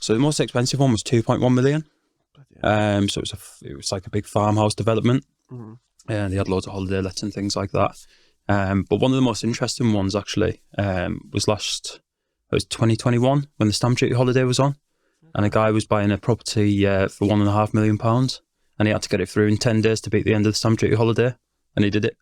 So the most expensive one was 2.1 million. So it was like a big farmhouse development, and they had loads of holiday lets and things like that. But one of the most interesting ones actually was 2021 when the stamp duty holiday was on, and a guy was buying a property for £1.5 million, and he had to get it through in 10 days to beat the end of the stamp duty holiday, and he did it.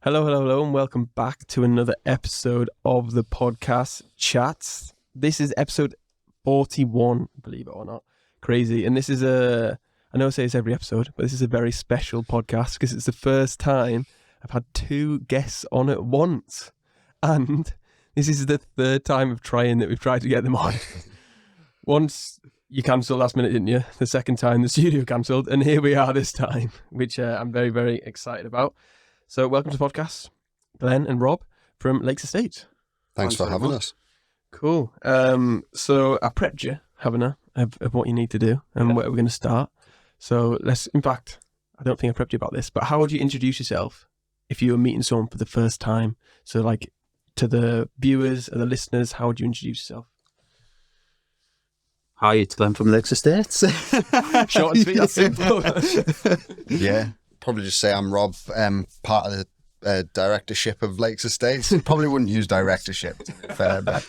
Hello, and welcome back to another episode of the podcast Chatzzz. This is episode 41, believe it or not. Crazy. And this is I know I say this every episode, but this is a very special podcast because it's the first time I've had two guests on at once. And this is the third time we've tried to get them on. Once you cancelled last minute, didn't you? The second time the studio cancelled, and here we are this time, which I'm very, very excited about. So welcome to the podcast, Glenn and Rob from Lakes Estate. Thanks for having us. Cool. So I prepped you, haven't I, of what you need to do and where we're going to start. So in fact, I don't think I prepped you about this, but how would you introduce yourself if you were meeting someone for the first time? So like to the viewers and the listeners, how would you introduce yourself? Hi, it's Glenn from Lakes Estates. Short and sweet, that's simple. Yeah. Probably just say I'm Rob, part of the directorship of Lakes Estates. Probably wouldn't use directorship, to be fair, but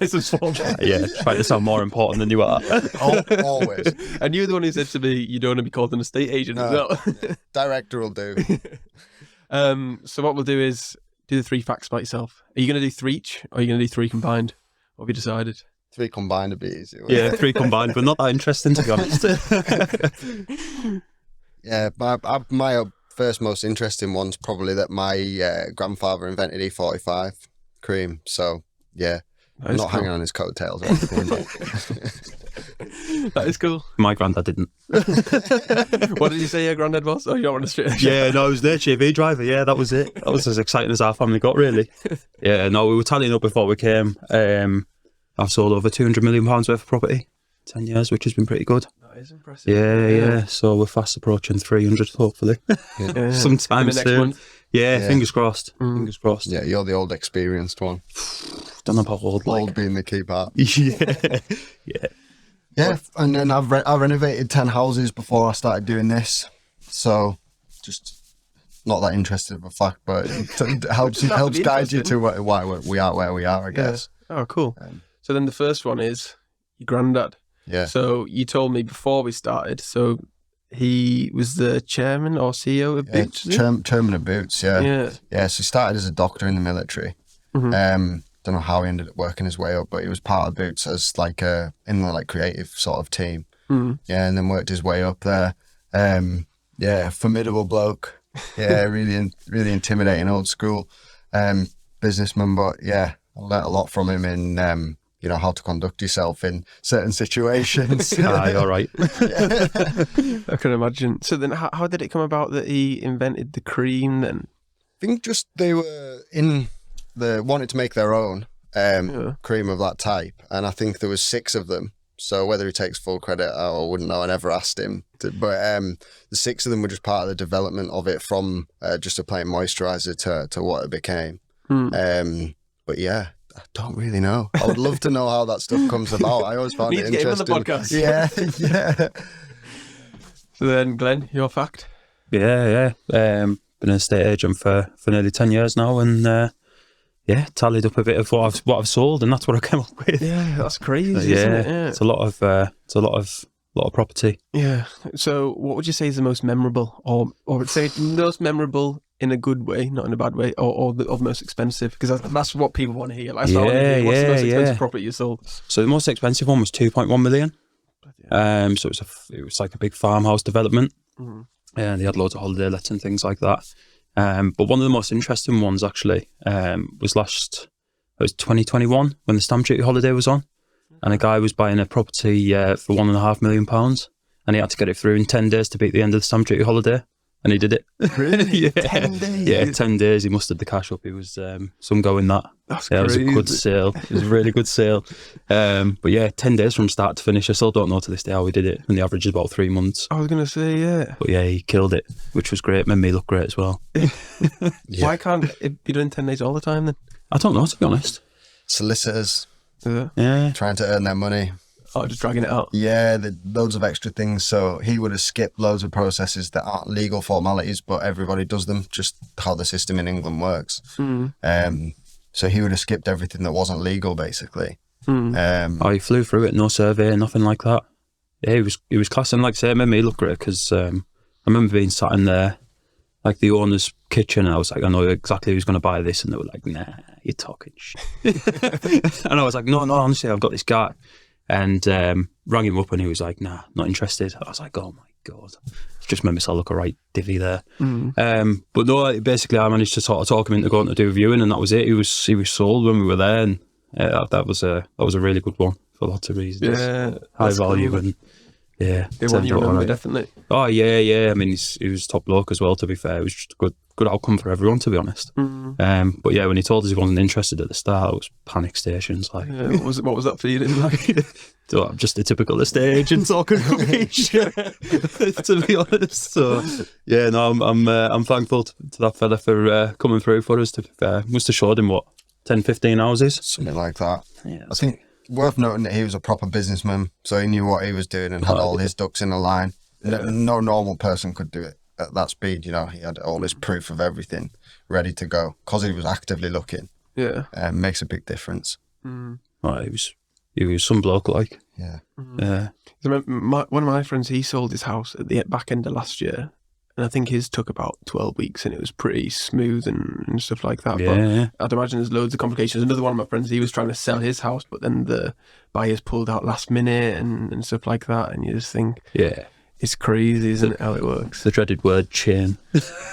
Nice and small. Yeah, trying to sound more important than you are. always. And you're the one who said to me, you don't want to be called an estate agent as well. Director will do. So what we'll do is do the 3 facts about yourself. Are you going to do 3 each, or are you going to do 3 combined? What have you decided? 3 combined would be easy. Yeah, 3 combined, but not that interesting, to be honest. Yeah, my first most interesting one's probably that my grandfather invented E45 cream. So, yeah, I'm not hanging on his coattails or anything. That is cool. My granddad didn't. What did you say your granddad was? Oh, you don't want to straight. Yeah, no, I was their HGV driver. Yeah, that was it. That was as exciting as our family got, really. Yeah, no, we were tallying up before we came. I've sold over £200 million worth of property, 10 years, which has been pretty good. That is impressive. Yeah. So we're fast approaching 300, hopefully. Sometime Next soon. month. Yeah, fingers crossed. Fingers crossed. Yeah, you're the old experienced one. Don't know about old, like. Old being the key part. Yeah. Yeah, and then I renovated 10 houses before I started doing this, so just not that interested of a fact, but it helps guide you to why we are where we are, I guess. Yeah. Oh, cool. So then the first one is your granddad. Yeah. So you told me before we started, so he was the chairman or CEO of Boots? Chairman of Boots, Yeah. Yeah, so he started as a doctor in the military. Don't know how he ended up working his way up, but he was part of Boots as in the creative sort of team. Yeah, and then worked his way up there. Yeah, formidable bloke. Yeah, really intimidating, old school businessman. But yeah, I learnt a lot from him in how to conduct yourself in certain situations. You're right. I can imagine. So then how did it come about that he invented the cream then? I think just they were wanted to make their own cream of that type, and I think there was 6 of them. So whether he takes full credit, I wouldn't know. I never asked him. But the 6 of them were just part of the development of it, from just a plain moisturiser to what it became. But yeah, I don't really know. I would love to know how that stuff comes about. I always found it interesting. On the podcast. Yeah. So then, Glenn, your fact? Yeah. Been an estate agent for nearly 10 years now, and tallied up a bit of what I've sold, and that's what I came up with. Yeah, that's crazy, isn't it? Yeah. It's a lot of property. Yeah. So what would you say is the most memorable, or say most memorable in a good way, not in a bad way, or the most expensive? Because that's what people want to hear. Like, what's the most expensive property you sold? So the most expensive one was 2.1 million. So it was like a big farmhouse development, and they had loads of holiday lets and things like that. But one of the most interesting ones actually was 2021 when the stamp duty holiday was on, and a guy was buying a property for £1.5 million, and he had to get it through in 10 days to beat the end of the stamp duty holiday, And he did it. Really? Yeah. 10 days? Yeah, 10 days. He mustered the cash up. It was some going that. That's It was a crazy. good sale. It was a really good sale. But yeah, 10 days from start to finish. I still don't know to this day how he did it. And the average is about 3 months. I was going to say, yeah. But yeah, he killed it, which was great. Made me look great as well. Why can't it be doing 10 days all the time then? I don't know, to be honest. Solicitors Yeah. trying to earn their money. Oh, just dragging it out. Yeah, loads of extra things. So he would have skipped loads of processes that aren't legal formalities, but everybody does them, just how the system in England works. So he would have skipped everything that wasn't legal, basically. He flew through it, no survey, nothing like that. Yeah, he was class, and like I say, it made me look great because I remember being sat in there, like the owner's kitchen, and I was like, I know exactly who's going to buy this, and they were like, nah, you're talking shit. And I was like, no, honestly, I've got this guy. And rang him up and he was like, nah, not interested. I was like, oh my God. It just made myself look a right divvy there. But no, basically I managed to sort of talk him into going to do a viewing, and that was it. He was sold when we were there, and that was a really good one for lots of reasons. Yeah. High value cool. And yeah. They want your number, definitely. Oh yeah. I mean, he was top bloke as well, to be fair. It was just a good outcome for everyone, to be honest. But yeah, when he told us he wasn't interested at the start, it was panic stations. Like, what was that feeling like? I'm just a typical estate agent talking rubbish, to be honest. So yeah, no, I'm thankful to that fella for coming through for us. To be fair, must have showed him what 10, 15 houses, something like that. Yeah, I think worth noting that he was a proper businessman, so he knew what he was doing and had all his ducks in a line. No normal person could do it at that speed. You know, he had all his proof of everything ready to go because he was actively looking. Yeah, makes a big difference. He was some bloke, like. Yeah. Yeah. One of my friends, he sold his house at the back end of last year, and I think his took about 12 weeks, and it was pretty smooth and stuff like that. Yeah. But I'd imagine there's loads of complications. Another one of my friends, he was trying to sell his house, but then the buyers pulled out last minute and stuff like that, and you just think, yeah, it's crazy, isn't it, how it works? The dreaded word chain.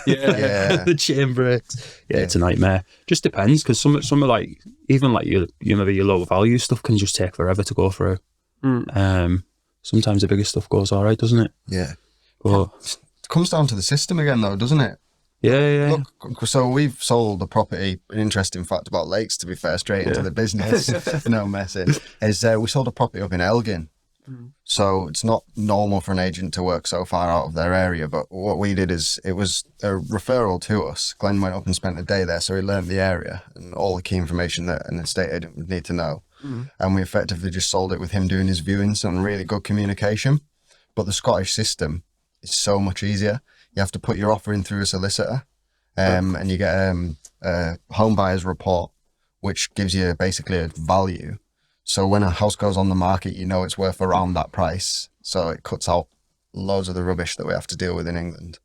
Yeah. The chain breaks. Yeah, it's a nightmare. Just depends, because some are like, even like your maybe your lower value stuff can just take forever to go through. Sometimes the bigger stuff goes all right, doesn't it? Yeah. But it comes down to the system again, though, doesn't it? Yeah. Look, so we've sold a property. An interesting fact about Lakes, to be fair, straight into the business. No messing. Is we sold a property up in Elgin. So it's not normal for an agent to work so far out of their area, but what we did is it was a referral to us. Glenn went up and spent a day there, so he learned the area and all the key information that an estate agent would need to know. And we effectively just sold it with him doing his viewings and really good communication. But the Scottish system is so much easier. You have to put your offer in through a solicitor, and you get a home buyer's report, which gives you basically a value. So when a house goes on the market, you know it's worth around that price. So it cuts out loads of the rubbish that we have to deal with in England.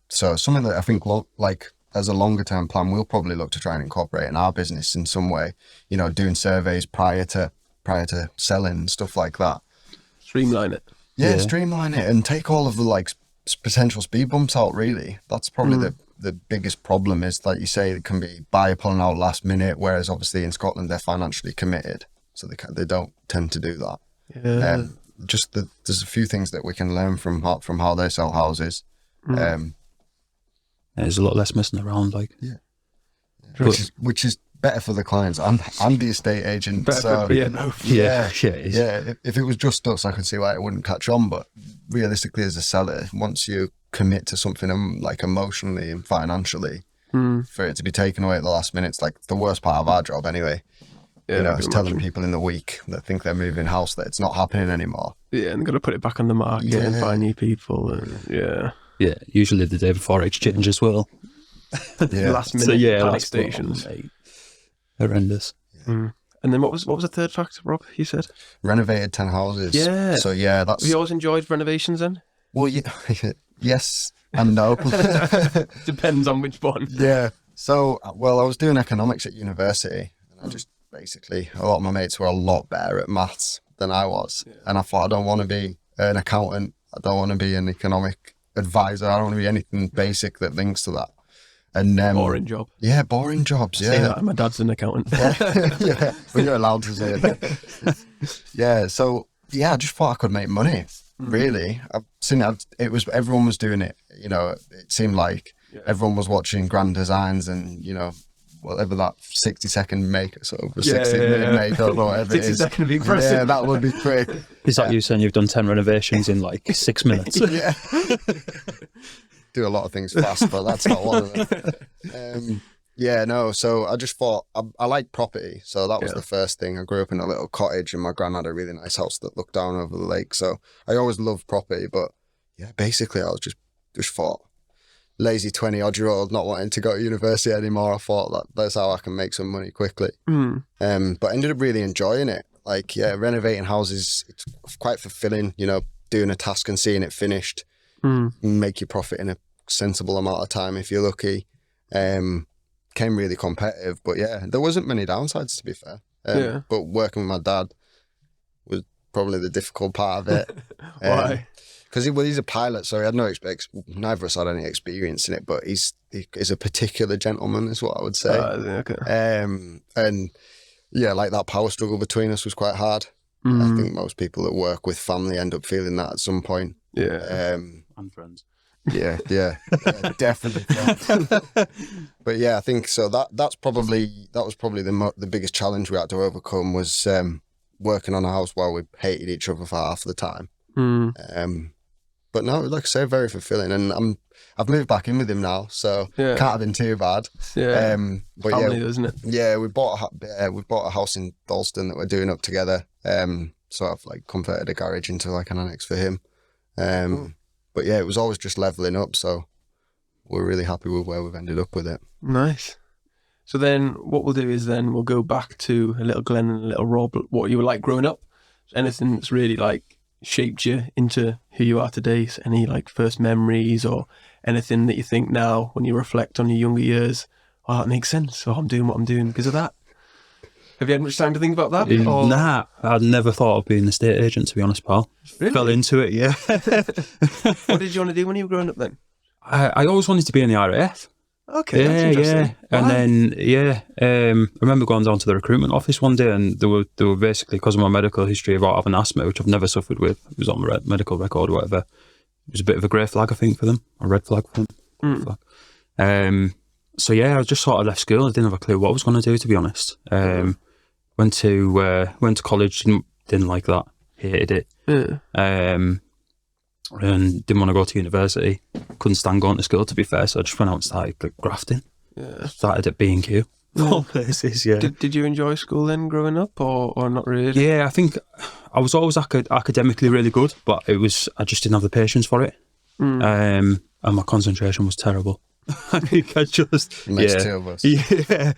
So something that I think, like as a longer term plan, we'll probably look to try and incorporate in our business in some way. You know, doing surveys prior to selling and stuff like that. Streamline it. Yeah, streamline it and take all of the like potential speed bumps out. Really, that's probably the biggest problem. Is like you say, it can be buyer pulling out last minute, whereas obviously in Scotland they're financially committed, so they don't tend to do that. Yeah. There's a few things that we can learn from how they sell houses. There's a lot less messing around, like. Which is better for the clients. I'm the estate agent. If it was just us, I could see why it wouldn't catch on. But realistically, as a seller, once you commit to something like emotionally and financially, for it to be taken away at the last minute, it's like the worst part of our job anyway. Yeah, it's telling people in the week that think they're moving house that it's not happening anymore. Yeah, and they've got to put it back on the market and find new people. And, yeah, usually the day before exchange as well. Last minute panic stations. Horrendous. And then what was the third fact, Rob? You said renovated 10 houses. Yeah. So that's. Have you always enjoyed renovations then? Well, yes and no. Depends on which one. Yeah. So I was doing economics at university, and I just basically a lot of my mates were a lot better at maths than I was, and I thought I don't want to be an accountant. I don't want to be an economic advisor. I don't want to be anything basic that links to that. And boring job. Yeah, boring jobs. Say that. My dad's an accountant. Yeah, well, you're allowed to say it. Yeah, so I just thought I could make money. really. I've seen it was everyone was doing it. You know, it seemed like everyone was watching Grand Designs and whatever that 60-second make, sort of a 60-minute makeup or whatever it is. 60-second would be impressive. Yeah, that would be quick. Is that you saying you've done 10 renovations in like 6 minutes? Yeah. Do a lot of things fast, but that's not one of them. So I just thought, I like property, so that was the first thing. I grew up in a little cottage and my gran had a really nice house that looked down over the lake, so I always loved property, but basically I was just thought, lazy 20-odd-year-old not wanting to go to university anymore. I thought that's how I can make some money quickly. But ended up really enjoying it. Like, renovating houses, it's quite fulfilling, doing a task and seeing it finished. Make your profit in a sensible amount of time if you're lucky. Became really competitive, but there wasn't many downsides, to be fair. But working with my dad was probably the difficult part of it. Why? Because he's a pilot, so he had neither of us had any experience in it, but he's a particular gentleman, is what I would say. Okay. And like that power struggle between us was quite hard. I think most people that work with family end up feeling that at some point. And friends. Yeah, definitely. But I think so. That was probably the biggest challenge we had to overcome was working on a house while we hated each other for half the time. But no, like I say, very fulfilling, and I've moved back in with him now, so can't have been too bad. But family, isn't it? Yeah, we bought a house in Dalston that we're doing up together. So I've like converted a garage into like an annex for him. But it was always just leveling up, so we're really happy with where we've ended up with it. Nice. So then what we'll do is we'll go back to a little Glenn and a little Rob, what you were like growing up. Anything that's really like shaped you into who you are today. So any like first memories or anything that you think now when you reflect on your younger years, that makes sense. I'm doing what I'm doing because of that. Have you had much time to think about that? Nah, I'd never thought of being an estate agent, to be honest, pal. Really? Fell into it, yeah. What did you want to do when you were growing up then? I always wanted to be in the RAF. Okay, that's interesting. And then, I remember going down to the recruitment office one day, and they were basically, because of my medical history about having asthma, which I've never suffered with, it was on the medical record or whatever, it was a bit of a grey flag, I think, for them, a red flag for them. Flag. So I just sort of left school. I didn't have a clue what I was going to do, to be honest. Went to college, didn't like that, hated it. And didn't want to go to university. Couldn't stand going to school, to be fair, so I just went out and started grafting. Started at B&Q. All places, Did you enjoy school then growing up, or not really? Yeah, I think I was always academically really good, but I just didn't have the patience for it. And my concentration was terrible. I think I just... Makes two of us. Yeah.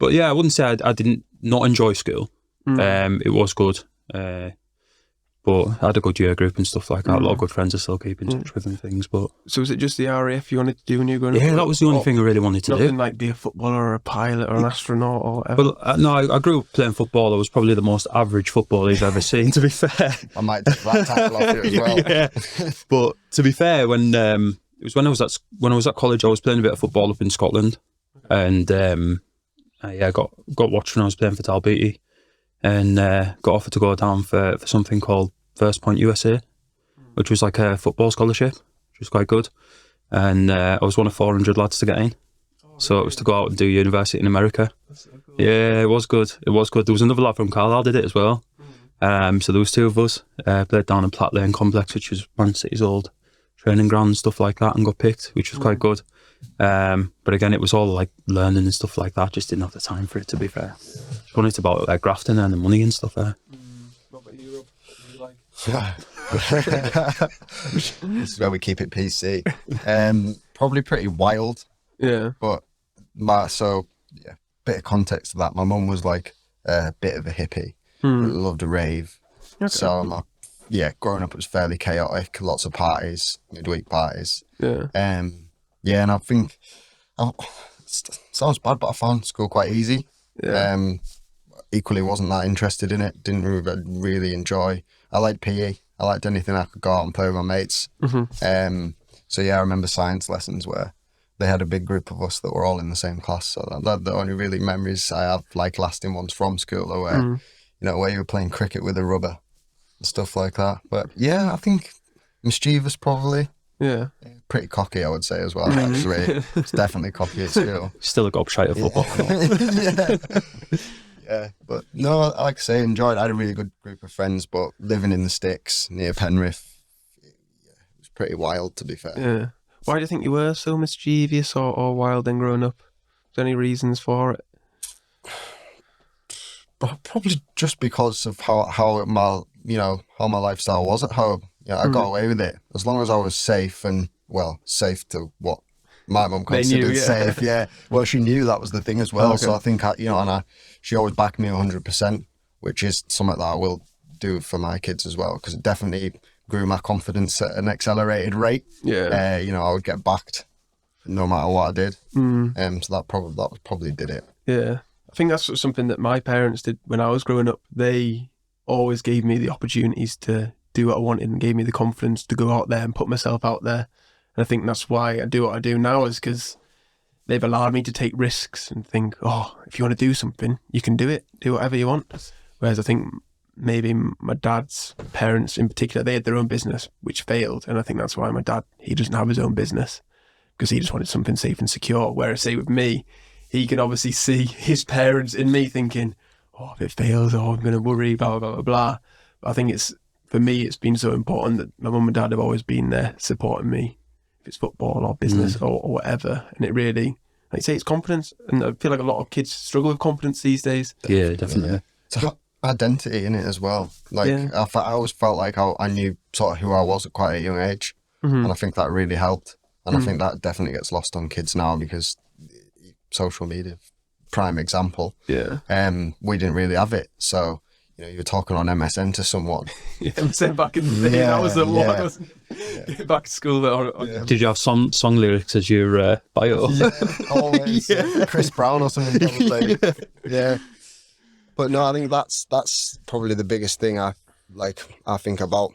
But I wouldn't say I didn't not enjoy school. It was good. But I had a good year group and stuff like that. A lot of good friends I still keep in touch with and things. But so was it just the RAF you wanted to do when you were growing up? Yeah, that was the only thing I really wanted to do. Nothing like be a footballer or a pilot or an astronaut or whatever? Well, no, I grew up playing football. I was probably the most average footballer you've ever seen, to be fair. I might take that title off you as well. Yeah. But to be fair, when I was at college, I was playing a bit of football up in Scotland, and I got watched when I was playing for Talbeatty, and got offered to go down for something called First Point USA, which was like a football scholarship, which was quite good. And I was one of 400 lads to get in. So it was to go out and do university in America. So cool. Yeah, it was good. There was another lad from Carlisle did it as well. So there was two of us, played down in Platt Lane Complex, which was Man City's old training ground and stuff like that, and got picked, which was quite good. But again, it was all like learning and stuff like that. Just didn't have the time for it, to be fair. Just wanted to about like grafting and the money and stuff there. What about you, Rob? What do you like? This is where we keep it PC. Probably pretty wild. Yeah. But bit of context to that. My mum was like a bit of a hippie. Loved a rave. Okay. So growing up it was fairly chaotic. Lots of parties, midweek parties. Yeah. And I think sounds bad, but I found school quite easy. Yeah. Equally wasn't that interested in it. Didn't really enjoy. I liked PE. I liked anything I could go out and play with my mates. So I remember science lessons where they had a big group of us that were all in the same class. So that the only really memories I have, like lasting ones from school, are where where you were playing cricket with a rubber. stuff like that. But yeah, I think mischievous probably. Yeah. Pretty cocky, I would say as well. Actually, it's definitely cocky at school. Still a gobshite of football. Yeah, but no, like I say, enjoyed. I had a really good group of friends, but living in the sticks near Penrith, it was pretty wild, to be fair. Yeah. Why do you think you were so mischievous or wild then growing up? Is there any reasons for it? Probably just because of how my lifestyle was at home. I got away with it as long as I was safe and safe to what my mum considered safe. Yeah, well, she knew that was the thing as well. Okay. So I think she always backed me 100%, which is something that I will do for my kids as well, because it definitely grew my confidence at an accelerated rate. Yeah, I would get backed no matter what I did. So that probably did it. Yeah, I think that's something that my parents did when I was growing up. They always gave me the opportunities to do what I wanted and gave me the confidence to go out there and put myself out there. And I think that's why I do what I do now, is because they've allowed me to take risks and think, if you want to do something, you can do it, do whatever you want. Whereas I think maybe my dad's parents in particular, they had their own business, which failed. And I think that's why my dad, he doesn't have his own business, because he just wanted something safe and secure. Whereas, say, with me, he can obviously see his parents in me thinking, if it fails, I'm going to worry, blah, blah, blah, blah. But I think for me, it's been so important that my mum and dad have always been there supporting me, if it's football or business or whatever. And it really, like you say, it's confidence. And I feel like a lot of kids struggle with confidence these days. Yeah, definitely. It's identity in it as well. I always felt like I knew sort of who I was at quite a young age. And I think that really helped. And I think that definitely gets lost on kids now, because social media, prime example. Yeah. We didn't really have it. So, you were talking on MSN to someone. MSN back in the day, that was the one. Yeah. Back to school. Did you have song lyrics as your bio? Yeah, always. Yeah. Chris Brown or something, probably. Yeah. But no, I think that's probably the biggest thing I think about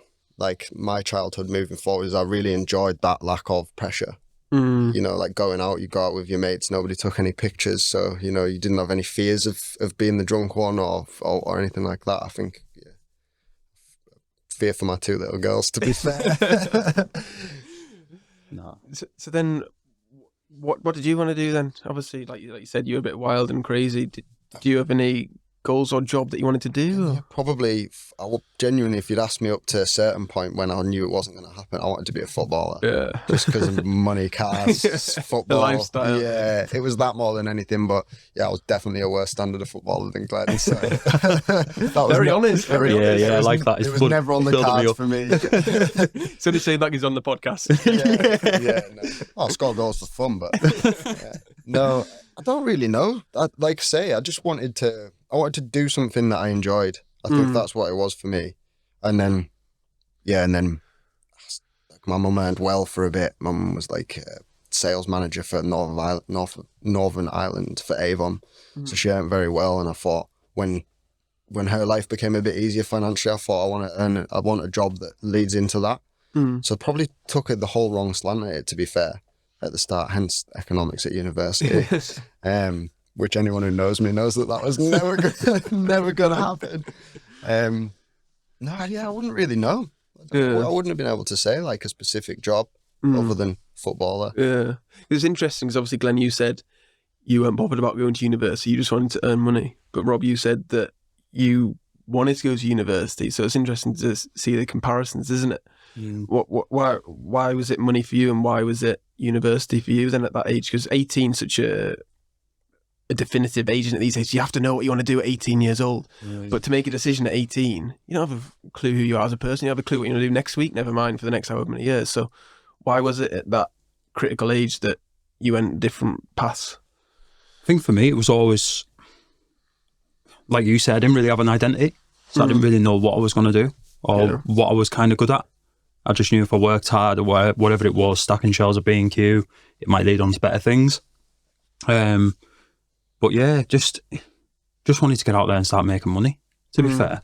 my childhood moving forward, is I really enjoyed that lack of pressure. Going out, you go out with your mates, nobody took any pictures, so you didn't have any fears of being the drunk one or anything like that. I think fear for my two little girls, to be fair. No. So then what did you want to do then? Obviously, like you said, you were a bit wild and crazy. Do you have any goals or job that you wanted to do? Yeah, probably. I would genuinely, if you'd asked me up to a certain point when I knew it wasn't going to happen, I wanted to be a footballer. Yeah. Just because of money, cars, football. The lifestyle. Yeah, it was that more than anything. But yeah, I was definitely a worse standard of footballer than Glenn. So that was very honest. Yeah, I like that. It was never on the cards for me. So to say that he's on the podcast. No. I'll score goals for fun, but no, I don't really know. Like I say, I just wanted to do something that I enjoyed. I think that's what it was for me. And then my mum earned well for a bit. My mum was sales manager for Northern Ireland for Avon. So she earned very well. And I thought when her life became a bit easier financially, I thought I want a job that leads into that. So I probably took it the whole wrong slant at it, to be fair, at the start, hence economics at university. Which anyone who knows me knows that was never going to happen. I wouldn't really know. I wouldn't have been able to say a specific job other than footballer. Yeah. It's interesting because obviously, Glenn, you said you weren't bothered about going to university, you just wanted to earn money. But Rob, you said that you wanted to go to university. So it's interesting to see the comparisons, isn't it? Why was it money for you and why was it university for you then at that age? Because 18 is such a definitive age at these days. You have to know what you want to do at 18 years old. But to make a decision at 18, you don't have a clue who you are as a person. You have a clue what you want to do next week, never mind for the next however many years. So why was it at that critical age that you went different paths? I think for me, it was always, like you said, I didn't really have an identity. So I didn't really know what I was going to do or what I was kind of good at. I just knew if I worked hard or whatever it was, stacking shelves of B&Q, it might lead on to better things. But yeah, just wanted to get out there and start making money, to be fair.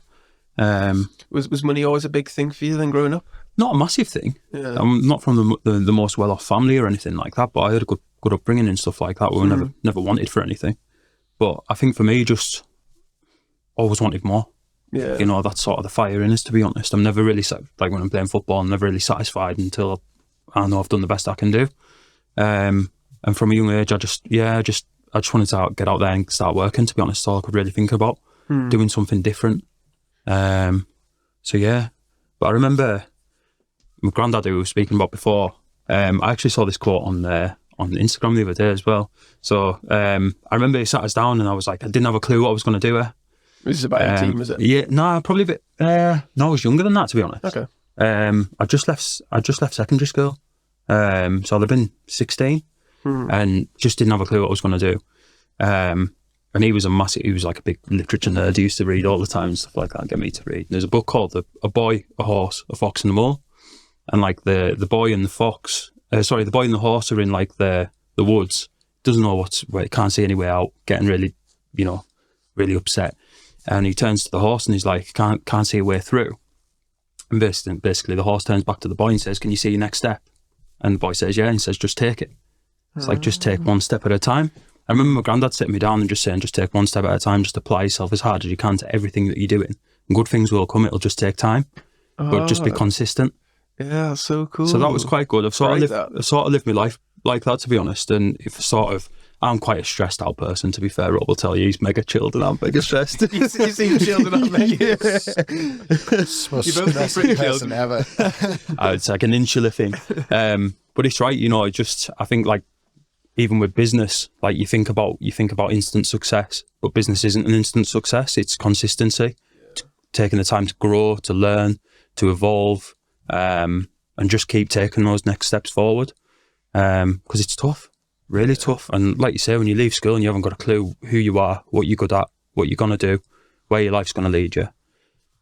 Was money always a big thing for you then growing up? Not a massive thing. Yeah. I'm not from the most well-off family or anything like that, but I had a good upbringing and stuff like that. We were never wanted for anything. But I think for me, just always wanted more. Yeah. You know, that's sort of the fire in us, to be honest. I'm never really, like when I'm playing football, I'm never really satisfied until I know I've done the best I can do. And from a young age, I just wanted to get out there and start working, to be honest. That's all I could really think about, doing something different. So yeah, but I remember my granddad, who we were speaking about before, I actually saw this quote on Instagram the other day as well. So I remember he sat us down and I was like, I didn't have a clue what I was going to do here. This is about 18, is it? Yeah, no, probably a bit. No, I was younger than that, to be honest. Okay. I just left secondary school. So I'd have been 16 and just didn't have a clue what I was going to do. And he was like a big literature nerd. He used to read all the time and stuff like that, get me to read. And there's a book called A Boy, a Horse, a Fox and a Mole. And like the boy and the fox, the boy and the horse are in like the woods, doesn't know where, can't see any way out, getting really, really upset. And he turns to the horse and he's like, can't see a way through. And basically the horse turns back to the boy and says, can you see your next step? And the boy says, yeah. And he says, just take it. It's like, just take one step at a time. I remember my granddad sitting me down and just saying, just take one step at a time, just apply yourself as hard as you can to everything that you're doing. And good things will come, it'll just take time. But just be consistent. Yeah, that's so cool. So that was quite good. I've sort of lived my life like that, to be honest. And I'm quite a stressed out person, to be fair. Rob will tell you he's mega chilled and I'm mega stressed. you seem chilled and I'm mega. You both pretty chilled. Ever. It's like an insular thing. But it's right, I think like even with business, like you think about instant success, but business isn't an instant success. It's consistency, taking the time to grow, to learn, to evolve, and just keep taking those next steps forward. Because it's tough. Really tough. And like you say, when you leave school and you haven't got a clue who you are, what you're good at, what you're going to do, where your life's going to lead you,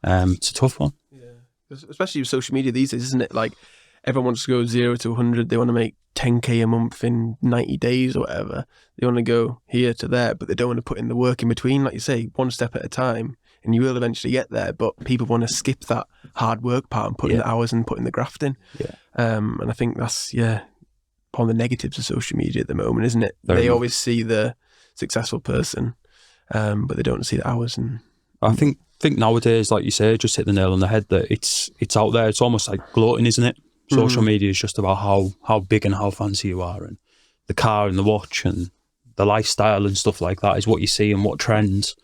it's a tough one. Yeah. Especially with social media these days, isn't it? Like, everyone wants to go 0 to 100. They want to make 10k a month in 90 days or whatever. They want to go here to there, but they don't want to put in the work in between. Like you say, one step at a time, and you will eventually get there. But people want to skip that hard work part and put in the hours and put in the graft in. Yeah. And I think that's, one of the negatives of social media at the moment, isn't it? They always see the successful person, but they don't see the hours. And I think nowadays, like you say, just hit the nail on the head that it's out there. It's almost like gloating, isn't it? Social media is just about how big and how fancy you are, and the car and the watch and the lifestyle and stuff like that is what you see and what trends.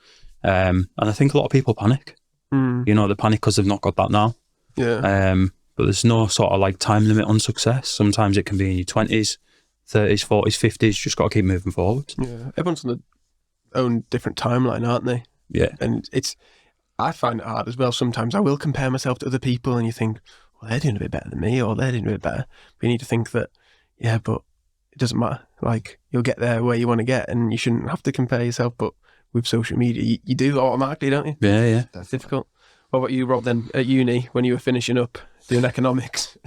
And I think a lot of people panic. They panic because they've not got that now. Yeah. But there's no sort of like time limit on success. Sometimes it can be in your 20s, 30s, 40s, 50s. Just got to keep moving forward. Yeah. Everyone's on their own different timeline, aren't they? Yeah. And I find it hard as well. Sometimes I will compare myself to other people and you think, well, they're doing a bit better than me, or they're doing a bit better. But you need to think that, but it doesn't matter. Like, you'll get there where you want to get, and you shouldn't have to compare yourself. But with social media, you do automatically, don't you? Yeah. It's difficult. What about you, Rob, then, at uni, when you were finishing up doing economics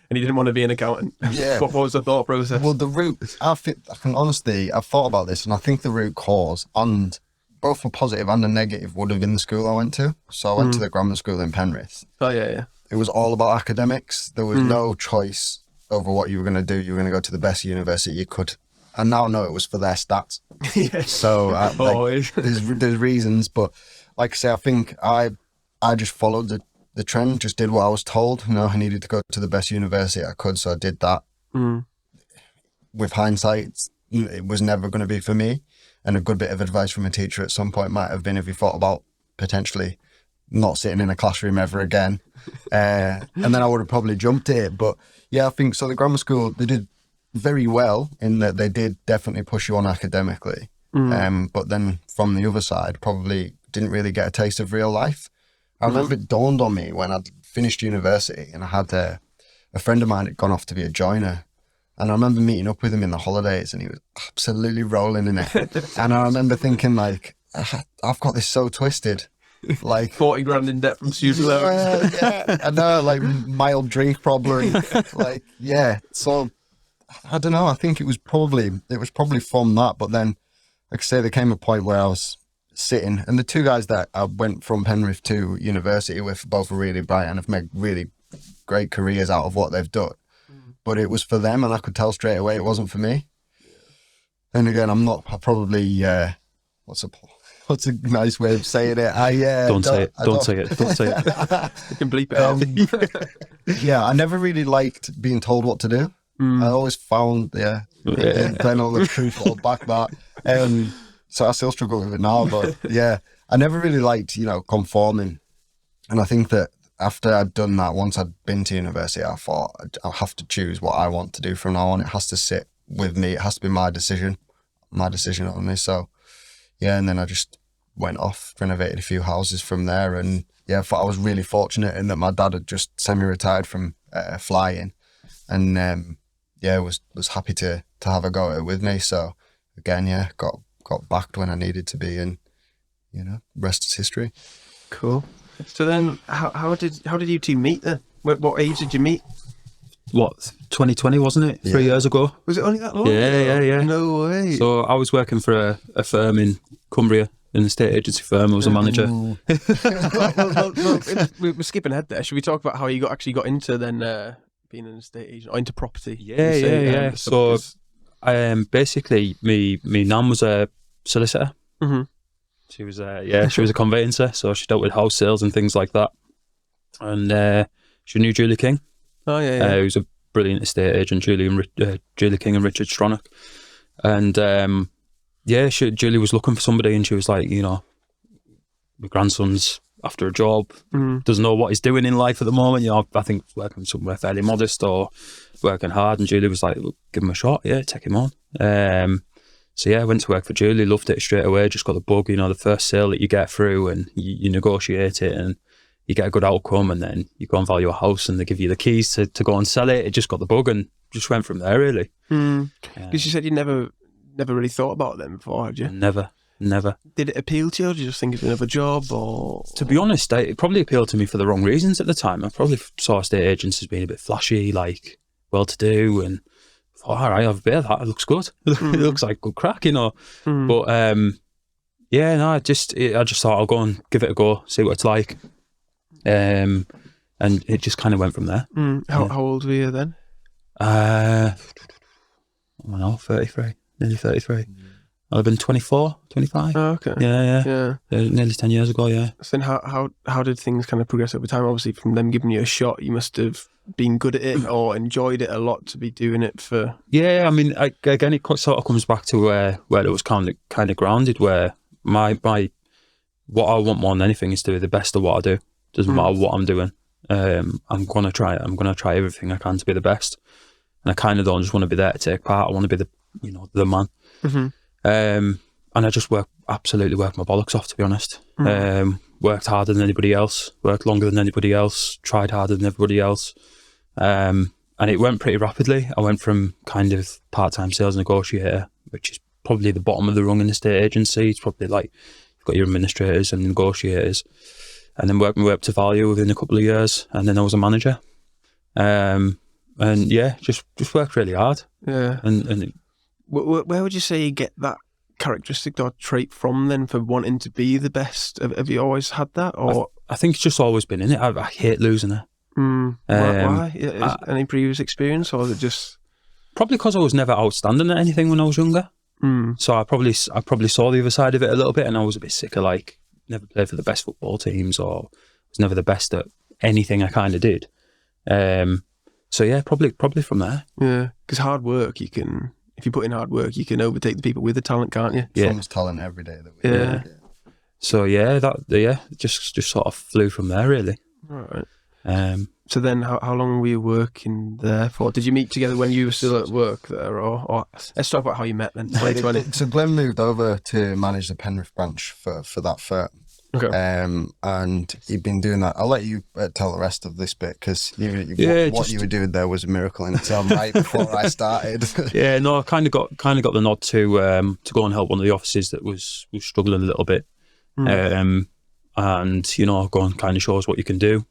and you didn't want to be an accountant? Yeah. What was the thought process? Well, the root, I've thought about this, and I think the root cause, and both a positive and a negative, would have been the school I went to. So I went to the grammar school in Penrith. Oh, yeah. It was all about academics. There was no choice over what you were going to do. You were going to go to the best university you could. And now I know it was for their stats. So there's reasons, but like I say, I think I just followed the trend, just did what I was told. I needed to go to the best university I could, so I did that. With hindsight, it was never going to be for me. And a good bit of advice from a teacher at some point might have been, if you thought about potentially not sitting in a classroom ever again. And then I would have probably jumped it. But yeah, I think so. The grammar school, they did very well in that they did definitely push you on academically. But then from the other side, probably didn't really get a taste of real life. I remember it dawned on me when I'd finished university and I had a friend of mine had gone off to be a joiner. And I remember meeting up with him in the holidays and he was absolutely rolling in it. And I remember thinking, like, I've got this so twisted. Like 40 grand in debt from student loans. Yeah, I know, like mild drink problem. Like, yeah. So I don't know. I think it was probably from that. But then, like I say, there came a point where I was sitting, and the two guys that I went from Penrith to university with both were really bright and have made really great careers out of what they've done. But it was for them, and I could tell straight away it wasn't for me. And again, I probably what's What's a nice way of saying it? Don't say it. Don't say it. Don't say it. You can bleep it out. Yeah, I never really liked being told what to do. I always found, then all the truth will back that. So I still struggle with it now, but yeah, I never really liked, conforming. And I think that after I'd done that, once I'd been to university, I thought I'll have to choose what I want to do from now on. It has to sit with me. It has to be my decision only. So yeah, and then I just went off, renovated a few houses from there. And yeah, I thought I was really fortunate in that my dad had just semi-retired from flying, and was happy to have a go at it with me. So again, yeah, got backed when I needed to be, and rest is history. Cool. So then, how did you two meet then? What age did you meet? What, 2020 wasn't it? 3 years ago. Was it only that long? Yeah. No way. So I was working for a firm in Cumbria, an estate agency firm. I was a manager. well, we're skipping ahead there. Should we talk about how you actually got into then being an estate agent or into property? Yeah. So basically, me nan was a solicitor. Mm-hmm. She was a conveyancer, so she dealt with house sales and things like that. And she knew Julie King. Oh yeah. Who's a brilliant estate agent, Julie King and Richard Stronach. And Julie was looking for somebody, and she was like, my grandson's after a job, doesn't know what he's doing in life at the moment. I think working somewhere fairly modest or working hard. And Julie was like, well, give him a shot. Yeah, take him on. So yeah, I went to work for Julie, loved it straight away, just got the bug, the first sale that you get through, and you negotiate it and you get a good outcome, and then you go and value a house and they give you the keys to go and sell it. It just got the bug and just went from there, really. Because you said you never really thought about them before, had you? Never. Did it appeal to you, or did you just think it's another job? Or to be honest, it probably appealed to me for the wrong reasons at the time. I probably saw estate agents as being a bit flashy, like well-to-do, and thought, all right, I'll have a bit of that. It looks good. It looks like good crack, But I just thought I'll go and give it a go, see what it's like. And it just kind of went from there. How old were you then? I don't know, 33, nearly 33. I've been 24, 25. Oh, okay. Yeah. Nearly 10 years ago, yeah. So then how did things kind of progress over time? Obviously, from them giving you a shot, you must have been good at it or enjoyed it a lot to be doing it for... Yeah, I mean, again, it sort of comes back to where it was kind of grounded, where my what I want more than anything is to be the best of what I do. Doesn't matter what I'm doing. I'm going to try it. I'm going to try everything I can to be the best. And I kind of don't just want to be there to take part. I want to be the man. Mm-hmm. And I just absolutely worked my bollocks off, to be honest. Worked harder than anybody else, worked longer than anybody else, tried harder than everybody else. And it went pretty rapidly. I went from kind of part-time sales negotiator, which is probably the bottom of the rung in the estate agency. It's probably like you've got your administrators and negotiators, and then worked my way up to value within a couple of years. And then I was a manager. And yeah, just worked really hard. Yeah. And where would you say you get that characteristic or trait from then for wanting to be the best? Have you always had that? Or I think it's just always been in it. I hate losing it. Why? Any previous experience, or is it just... Probably because I was never outstanding at anything when I was younger. So I probably saw the other side of it a little bit, and I was a bit sick of never played for the best football teams, or was never the best at anything I kind of did. So yeah, probably from there. Yeah, because hard work, if you put in hard work, you can overtake the people with the talent, can't you? Yeah, someone's talent every day. Yeah. So yeah, just sort of flew from there, really. Right. So then, how long were you working there for? Did you meet together when you were still at work there, or let's talk about how you met then? So Glenn moved over to manage the Penrith branch for that firm. Okay. And he'd been doing that. I'll let you tell the rest of this bit, because what you were doing there was a miracle in itself. Right before I started. Yeah, no, I kind of got the nod to go and help one of the offices that was struggling a little bit, and go and kind of show us what you can do.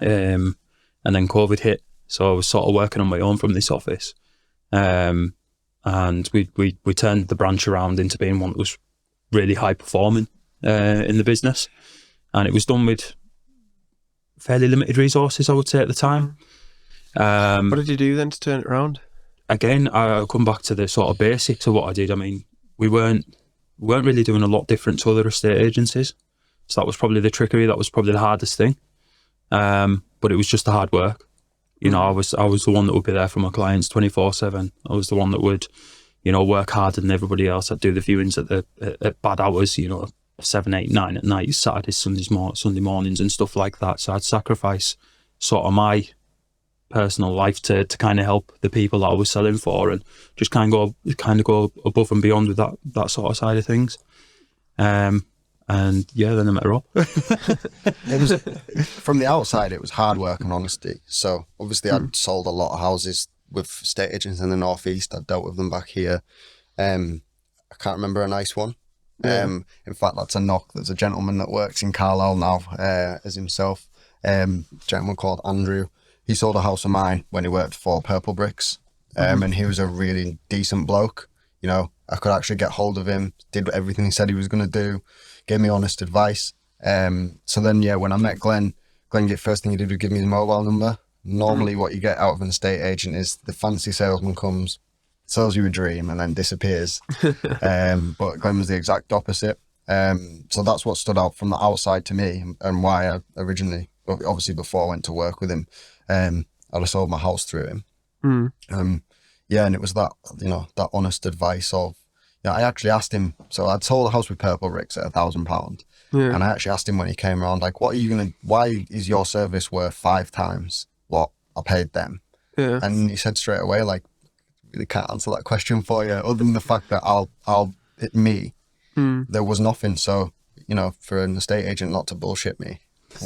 And then COVID hit, so I was sort of working on my own from this office, and we turned the branch around into being one that was really high performing in the business, and it was done with fairly limited resources, I would say, at the time. What did you do then to turn it around? Again, I'll come back to the sort of basics of what I did. I mean, we weren't we weren't really doing a lot different to other estate agencies. So that was probably the trickery. That was probably the hardest thing. But it was just the hard work. You know, I was the one that would be there for my clients 24/7. I was the one that would, you know, work harder than everybody else. I'd do the viewings at bad hours, you know, 7, 8, 9 at night, Saturdays, Sunday mornings and stuff like that. So I'd sacrifice sort of my personal life to kind of help the people that I was selling for, and just kind of go above and beyond with that sort of side of things. And yeah, then I met Rob. It was, from the outside, it was hard work and honesty. So obviously I'd sold a lot of houses with estate agents in the Northeast. I'd dealt with them back here. I can't remember a nice one. In fact, that's a knock. There's a gentleman that works in Carlisle now as himself, a gentleman called Andrew. He sold a house of mine when he worked for Purple Bricks, and he was a really decent bloke. You know, I could actually get hold of him, did everything he said he was going to do, gave me honest advice. So then, yeah, when I met Glenn, the first thing he did was give me his mobile number. Normally what you get out of an estate agent is the fancy salesman comes, sells you a dream and then disappears. But Glenn was the exact opposite. So that's what stood out from the outside to me, and why I originally, obviously before I went to work with him, I'd sold my house through him. Yeah, and it was that, you know, that honest advice of, yeah, I actually asked him, so I'd sold a house with Purple Bricks at £1,000. Yeah. And I actually asked him when he came around, like, why is your service worth 5 times what I paid them? Yeah. And he said straight away, like, really can't answer that question for you, other than the fact that there was nothing. So, you know, for an estate agent not to bullshit me,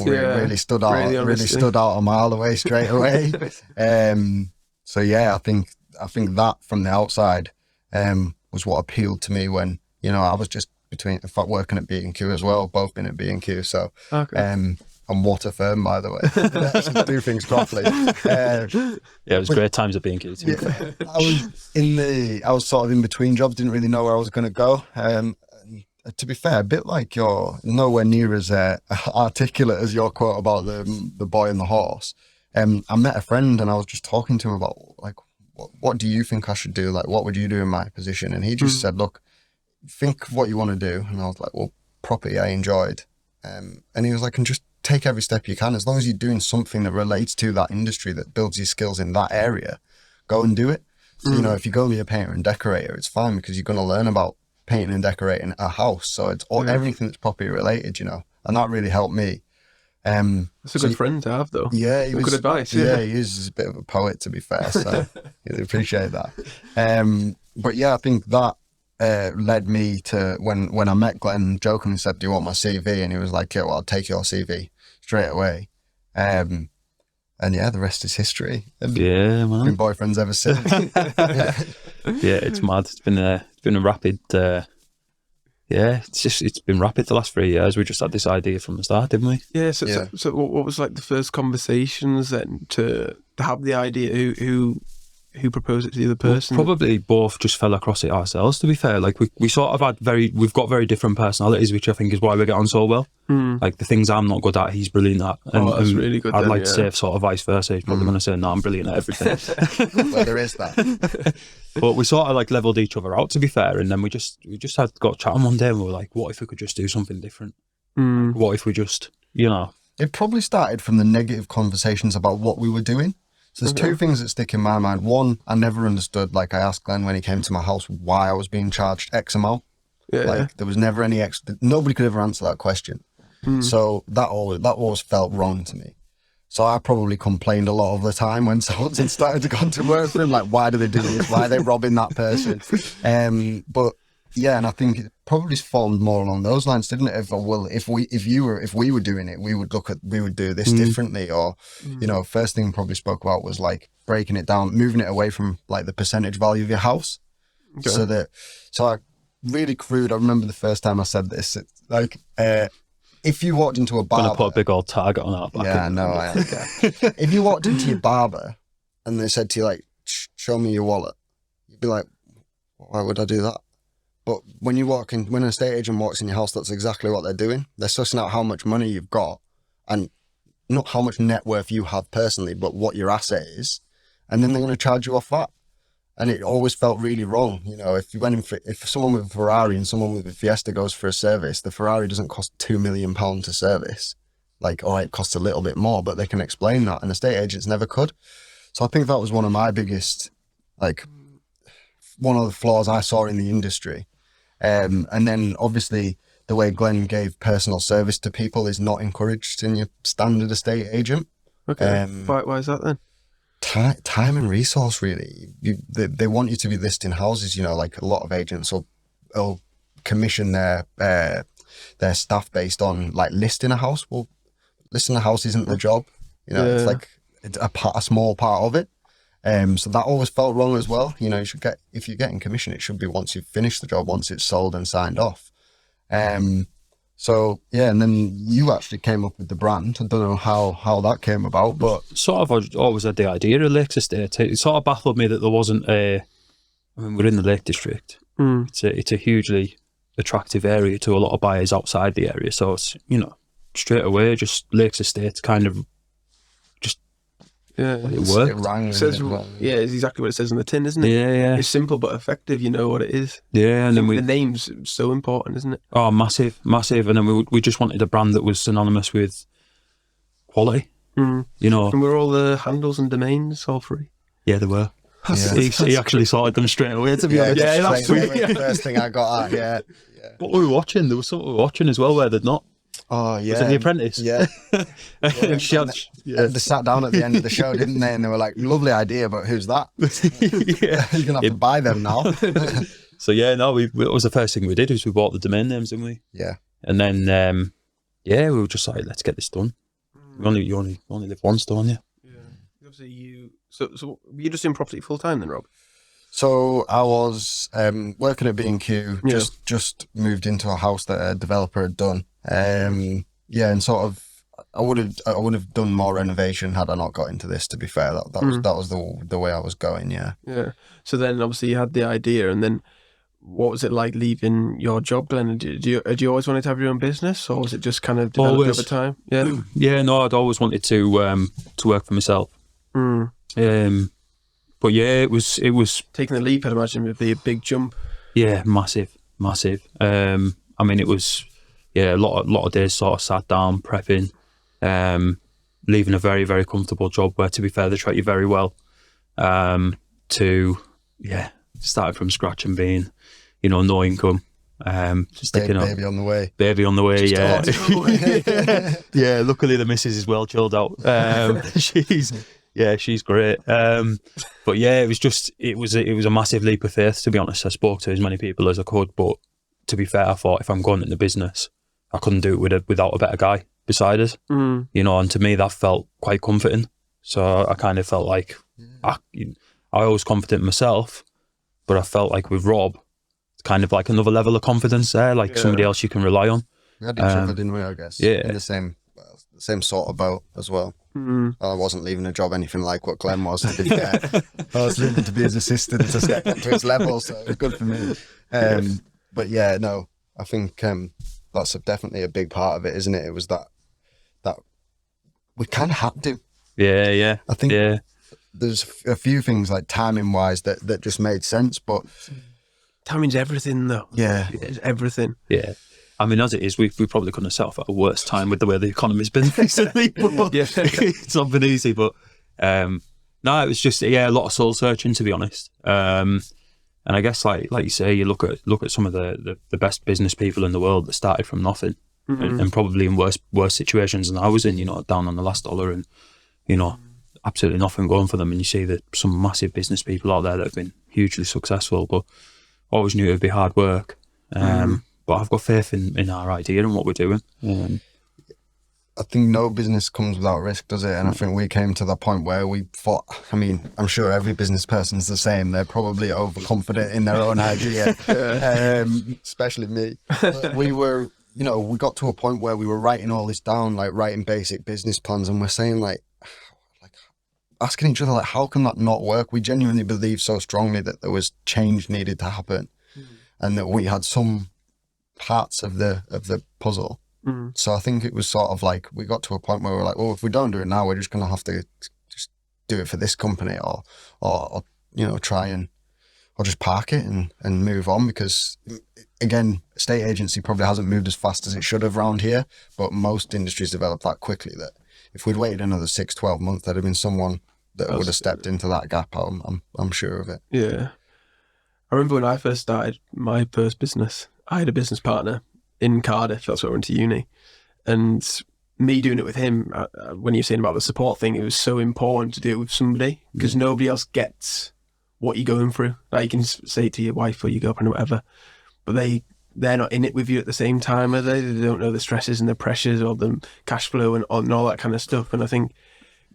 really stood out, really stood out a mile away straight away. So yeah, I think that from the outside was what appealed to me when, you know, I was just in fact, working at B&Q as well, both been at B&Q. So, okay. And what a firm, by the way. Do things properly. Yeah, it was great times at B&Q. I was sort of in between jobs, didn't really know where I was going to go. To be fair, a bit like you're nowhere near as articulate as your quote about the boy and the horse. I met a friend and I was just talking to him about, like, what do you think I should do? Like, what would you do in my position? And he just said, look, think of what you want to do. And I was like, well, property I enjoyed. And he was like, and just take every step you can. As long as you're doing something that relates to that industry, that builds your skills in that area, go and do it. So, you know, if you go be a painter and decorator, it's fine because you're going to learn about painting and decorating a house. So it's everything that's property related, you know, and that really helped me. That's a good friend to have, though. Yeah, good advice. Yeah, he is a bit of a poet, to be fair, so I appreciate that. But yeah, I think that led me to when I met Glenn, jokingly said, do you want my CV? And he was like, yeah, well, I'll take your CV straight away. And yeah, the rest is history. And yeah, man. Been boyfriends ever since. Yeah, it's mad. It's been a rapid. Yeah, it's been rapid the last 3 years. We just had this idea from the start, didn't we? Yeah. So what was like the first conversations then to have the idea? Who proposed it to the other person? Probably both just fell across it ourselves, to be fair. Like we sort of had we've got very different personalities, which I think is why we get on so well. Like the things I'm not good at, he's brilliant at. And, that's really good. I'd like to say sort of vice versa. He's probably going to say, no, I'm brilliant at everything. Well, there is that. But we sort of like leveled each other out, to be fair. And then we just got chatting one day and we were like, what if we could just do something different? What if we just, you know. It probably started from the negative conversations about what we were doing. So there's two things that stick in my mind. One, I never understood, like I asked Glenn when he came to my house, why I was being charged X amount. Yeah. Like there was never any nobody could ever answer that question. So that always felt wrong to me. So I probably complained a lot of the time when someone started to come to work for him, like, why do they do this? Why are they robbing that person? But yeah, and I think it probably formed more along those lines, didn't it? If we were doing it, we would do this differently, or you know, first thing probably spoke about was like breaking it down, moving it away from like the percentage value of your house. Okay. So I really crude. I remember the first time I said this. It's like if you walked into a barber, gonna put a big old target on our back. Yeah, no, I am. If you walked into your barber and they said to you like, "Show me your wallet," you'd be like, "Why would I do that?" But when an estate agent walks in your house, that's exactly what they're doing. They're sussing out how much money you've got, and not how much net worth you have personally, but what your asset is. And then they're going to charge you off that. And it always felt really wrong. You know, if you went in for, if someone with a Ferrari and someone with a Fiesta goes for a service, the Ferrari doesn't cost £2 million to service. Like, all right, it costs a little bit more, but they can explain that, and estate agents never could. So I think that was one of my biggest, like, one of the flaws I saw in the industry. And then obviously the way Glenn gave personal service to people is not encouraged in your standard estate agent. Okay. Why is that then? Time and resource, really. They want you to be listing houses. You know, like a lot of agents will commission their staff based on like listing a house. Well, listing a house isn't the job. You know, it's like a small part of it. So that always felt wrong as well. You know, you should get, if you're getting commission, it should be once you've finished the job, once it's sold and signed off. So yeah, and then you actually came up with the brand. I don't know how that came about, but sort of I always had the idea of Lakes Estate. It sort of baffled me that there wasn't I mean, we're in the Lake District. It's a hugely attractive area to a lot of buyers outside the area. So it's, you know, straight away, just Lakes Estate kind of just it worked. It rang. It's exactly what it says on the tin, isn't it? Yeah. It's simple but effective. You know what it is. Yeah, and then the name's so important, isn't it? Oh, massive. And then we just wanted a brand that was synonymous with quality. You know, and were all the handles and domains all free? Yeah, they were. He actually sorted them straight away, to be honest. Yeah, that's the first thing I got at. Yeah. But we were watching. There was something we were watching as well where they'd not. Oh yeah, was it The Apprentice? Yeah. They sat down at the end of the show, didn't they? And they were like, "Lovely idea, but who's that?" You're gonna have to buy them now. So yeah, no, it was the first thing we did was we bought the domain names, didn't we? Yeah. And then we were just like, let's get this done. You only live once, don't you? Yeah. Obviously, so were you just in property full time then, Rob? So I was working at B&Q. Just moved into a house that a developer had done. And sort of, I would have done more renovation had I not got into this. To be fair, that was the way I was going. Yeah. So then, obviously, you had the idea, and then what was it like leaving your job, Glenn? Did you always wanted to have your own business, or was it just kind of developed over time? Yeah. Yeah. No, I'd always wanted to work for myself. But yeah, it was taking the leap. I'd imagine would be a big jump. Yeah, massive. I mean, it was. Yeah, a lot of days sort of sat down, prepping, leaving a very, very comfortable job where, to be fair, they treat you very well, to starting from scratch and being, you know, no income, sticking up. Baby on the way. Yeah, luckily the missus is well chilled out. She's great. But yeah, it was a massive leap of faith, to be honest. I spoke to as many people as I could, but to be fair, I thought if I'm going into business, I couldn't do it without a better guy beside us, you know, and to me that felt quite comforting. So I kind of felt like I was confident in myself, but I felt like with Rob, it's kind of like another level of confidence there, like somebody else you can rely on. We had each other, didn't we, I guess? Yeah. In the same sort of boat as well. I wasn't leaving a job anything like what Glenn was, to be fair. I was leaving to be his assistant to step up to his level, so it was good for me. But yeah, no, I think that's definitely a big part of it, isn't it? It was that we kind of had to. Yeah. I think there's a few things like timing wise that just made sense, but timing's everything, though. Yeah, it's everything. Yeah. I mean, as it is, we probably couldn't have set off at a worse time with the way the economy's been recently. It's not been easy, but no, it was just a lot of soul searching, to be honest. And I guess, like you say, you look at some of the best business people in the world that started from nothing, and probably in worse situations than I was in. You know, down on the last dollar, and you know, absolutely nothing going for them. And you see that some massive business people out there that have been hugely successful, but always knew it would be hard work. But I've got faith in our idea and what we're doing. I think no business comes without risk, does it? And I think we came to that point where we thought, I mean, I'm sure every business person's the same. They're probably overconfident in their own idea, especially me. But we got to a point where we were writing all this down, like writing basic business plans, and we're saying like asking each other, like, how can that not work? We genuinely believe so strongly that there was change needed to happen, and that we had some parts of the puzzle. So I think it was sort of like we got to a point where we were like, well, if we don't do it now, we're just going to have to just do it for this company, or you know, try and I'll just park it and move on, because again, estate agency probably hasn't moved as fast as it should have around here, but most industries develop that quickly that if we'd waited another 6-12 months, there'd have been someone that would have stepped into that gap. I'm sure of it. Yeah. I remember when I first started my first business, I had a business partner in Cardiff. That's where I went to uni. And me doing it with him, when you're saying about the support thing, it was so important to do it with somebody, because nobody else gets what you're going through. Like, you can say it to your wife or your girlfriend or whatever, but they're not in it with you at the same time, are they? They don't know the stresses and the pressures or the cash flow and all that kind of stuff. And I think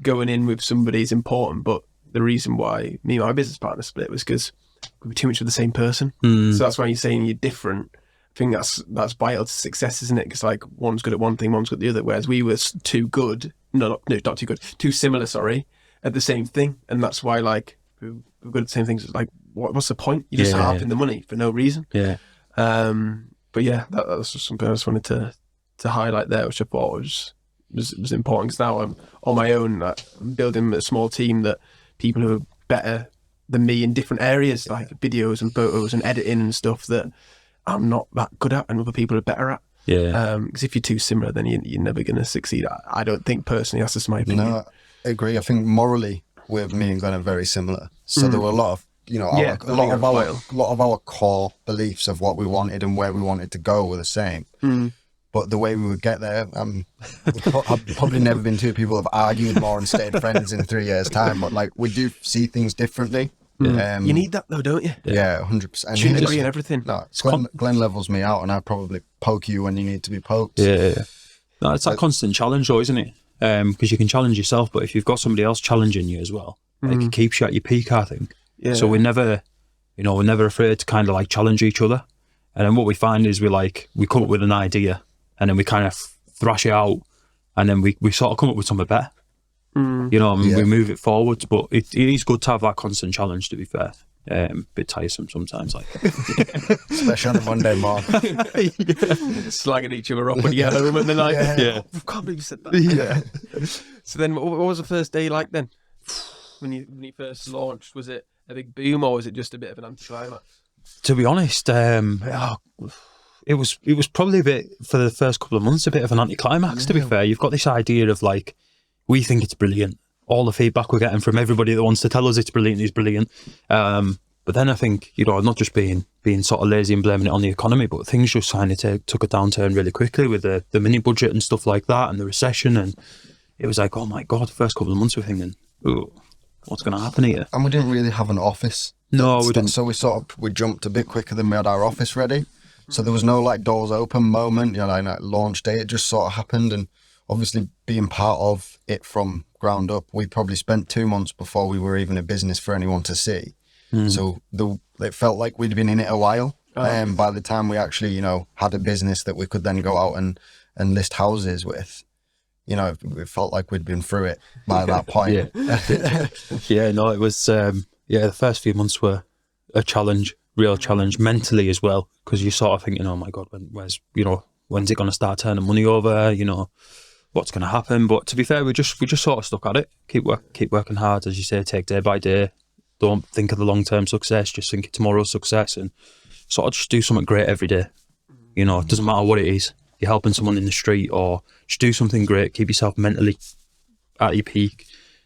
going in with somebody is important, but the reason why me and my business partner split was because we were too much of the same person. So that's why you're saying you're different. I think that's vital to success, isn't it? Because like, one's good at one thing, one's good at the other. Whereas we were too good, not too good, too similar, at the same thing. And that's why like we're good at the same things. It's like, what's the point? You're just harping the money for no reason. Yeah. But yeah, that's just something I just wanted to highlight there, which I thought was important. Because now I'm on my own. I'm building a small team that people who are better than me in different areas, like videos and photos and editing and stuff that I'm not that good at, and other people are better at. Yeah. Because if you're too similar, then you're never going to succeed. I don't think personally. That's just my opinion. No, I agree. I think morally, with me and Glenn are very similar. So there were a lot of, a lot of our core beliefs of what we wanted and where we wanted to go were the same. But the way we would get there, I've probably never been two people who have argued more and stayed friends in 3 years' time. But like, we do see things differently. You need that though, don't you? Yeah, 100%. Shouldn't agree on everything. No, Glenn levels me out, and I probably poke you when you need to be poked. Yeah. No, it's that constant challenge though, isn't it? Because you can challenge yourself, but if you've got somebody else challenging you as well, like, it keeps you at your peak, I think. Yeah. So we're never afraid to kind of like challenge each other. And then what we find is we come up with an idea, and then we kind of thrash it out, and then we sort of come up with something better. We move it forwards. But it is good to have that constant challenge, to be fair. Bit tiresome sometimes, like especially on a Monday morning. Slagging each other up when you get home at the night. Yeah. I can't believe you said that. Yeah. So then, what was the first day like then? When you first launched, was it a big boom, or was it just a bit of an anticlimax? To be honest, it was probably a bit, for the first couple of months, a bit of an anticlimax, to be fair. You've got this idea of like, we think it's brilliant. All the feedback we're getting from everybody that wants to tell us it's brilliant is brilliant. But then I think, not just being sort of lazy and blaming it on the economy, but things just kind of took a downturn really quickly with the mini budget and stuff like that, and the recession. And it was like, oh my God, the first couple of months we're thinking, oh, what's going to happen here? And we didn't really have an office. No, we didn't. So we jumped a bit quicker than we had our office ready. So there was no like doors open moment, like launch day. It just sort of happened. And obviously being part of it from ground up, we probably spent 2 months before we were even a business for anyone to see. So it felt like we'd been in it a while. By the time we actually, had a business that we could then go out and list houses with, it felt like we'd been through it by that point. It was, the first few months were a challenge, real challenge mentally as well, because you're sort of thinking, oh my God, when's it going to start turning money over? What's going to happen? But to be fair, we just sort of stuck at it. Keep working hard, as you say, take day by day. Don't think of the long-term success, just think of tomorrow's success, and sort of just do something great every day. It doesn't matter what it is. You're helping someone in the street, or just do something great. Keep yourself mentally at your peak.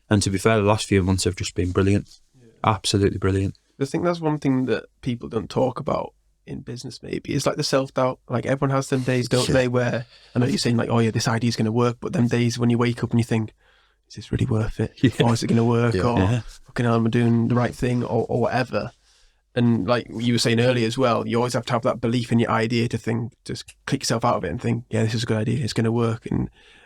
And to be fair, the last few months have just been brilliant. Absolutely brilliant. I think that's one thing that people don't talk about in business, maybe. It's like the self-doubt. Like, everyone has them days, don't they, where, I know you're saying like, oh yeah, this idea is going to work, but them days when you wake up and you think, is this really worth it? Or is it going to work? Or fucking hell, am I doing the right thing? Or whatever. And like you were saying earlier as well, you always have to have that belief in your idea to think, just click yourself out of it and think, yeah, this is a good idea, it's going to work.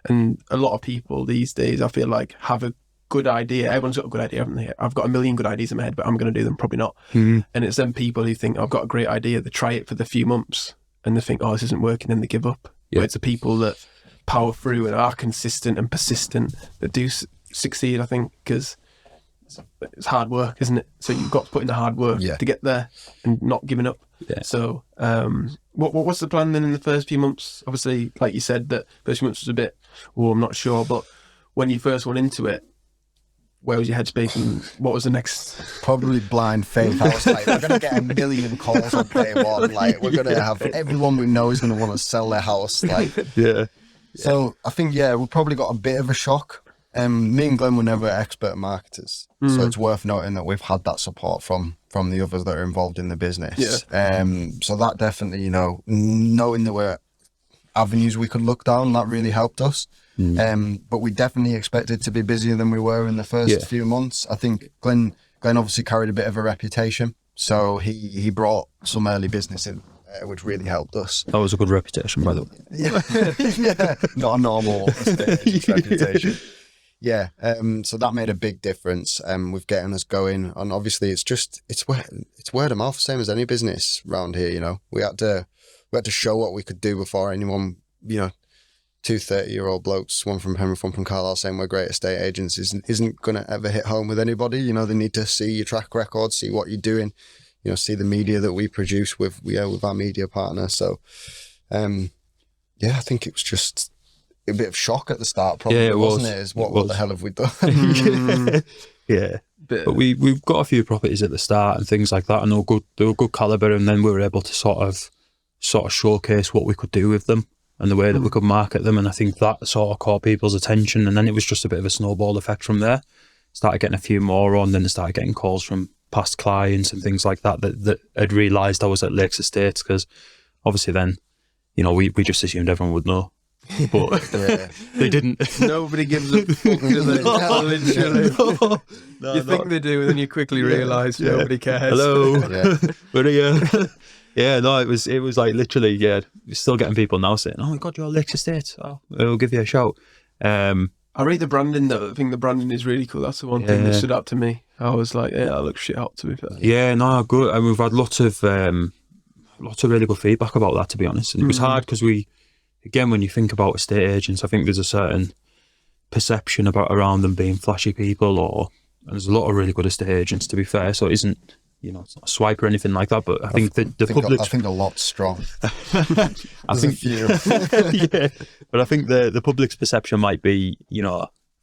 And a lot of people these days, I feel like, have a good idea. Everyone's got a good idea, haven't they? I've got a million good ideas in my head, but I'm going to do them, probably not. And it's them people who think, I've got a great idea, they try it for the few months and they think, oh, this isn't working, then they give up. But it's the people that power through and are consistent and persistent that do succeed, I think, because it's hard work, isn't it? So you've got to put in the hard work to get there and not giving up. So what's the plan then in the first few months? Obviously, like you said, that first few months was a bit, I'm not sure, but when you first went into it, where was your headspace and what was the next? Probably blind faith. I was like, we're going to get a million calls on day one. Like, we're going to have everyone we know is going to want to sell their house. Like, Yeah. so I think, we probably got a bit of a shock. Me and Glenn were never expert marketers, so it's worth noting that we've had that support from the others that are involved in the business. So that definitely, knowing there were avenues we could look down, that really helped us. But we definitely expected to be busier than we were in the first few months. I think Glenn obviously carried a bit of a reputation, so he brought some early business in, which really helped us. That was a good reputation, by the way. Yeah, not a normal estate agent's reputation. Yeah, so that made a big difference with getting us going. And obviously, it's word of mouth, same as any business around here. We had to show what we could do before anyone, 2 30-year-old blokes, one from Penrith, one from Carlisle, saying we're great estate agents isn't going to ever hit home with anybody. They need to see your track record, see what you're doing, see the media that we produce with our media partner. So, I think it was just a bit of shock at the start, probably, wasn't it? What the hell have we done? Yeah. But we've got a few properties at the start and things like that, and they were good caliber, and then we were able to sort of showcase what we could do with them and the way that we could market them, and I think that sort of caught people's attention, and then it was just a bit of a snowball effect from there. Started getting a few more on, then they started getting calls from past clients and things like that had realised I was at Lakes Estates, because obviously then, we just assumed everyone would know. But they didn't. Nobody gives a fuck, do they? Literally. No, you think they do, and then you quickly realise nobody cares. Hello, we're here. Yeah, no, it was like literally, we're still getting people now saying, "Oh my God, you're at Lakes Estates. Oh, we'll give you a shout." I rate the branding though. I think the branding is really cool. That's the one thing that stood out to me. I was like, that looks shit out, to be fair. Yeah, no, good. And we've had lots of really good feedback about that, to be honest. And it was hard because again, when you think about estate agents, I think there's a certain perception around them being flashy people, and there's a lot of really good estate agents, to be fair. So it isn't, it's not a swipe or anything like that. But I think the public, I think a lot's strong. I think, but I think the public's perception might be,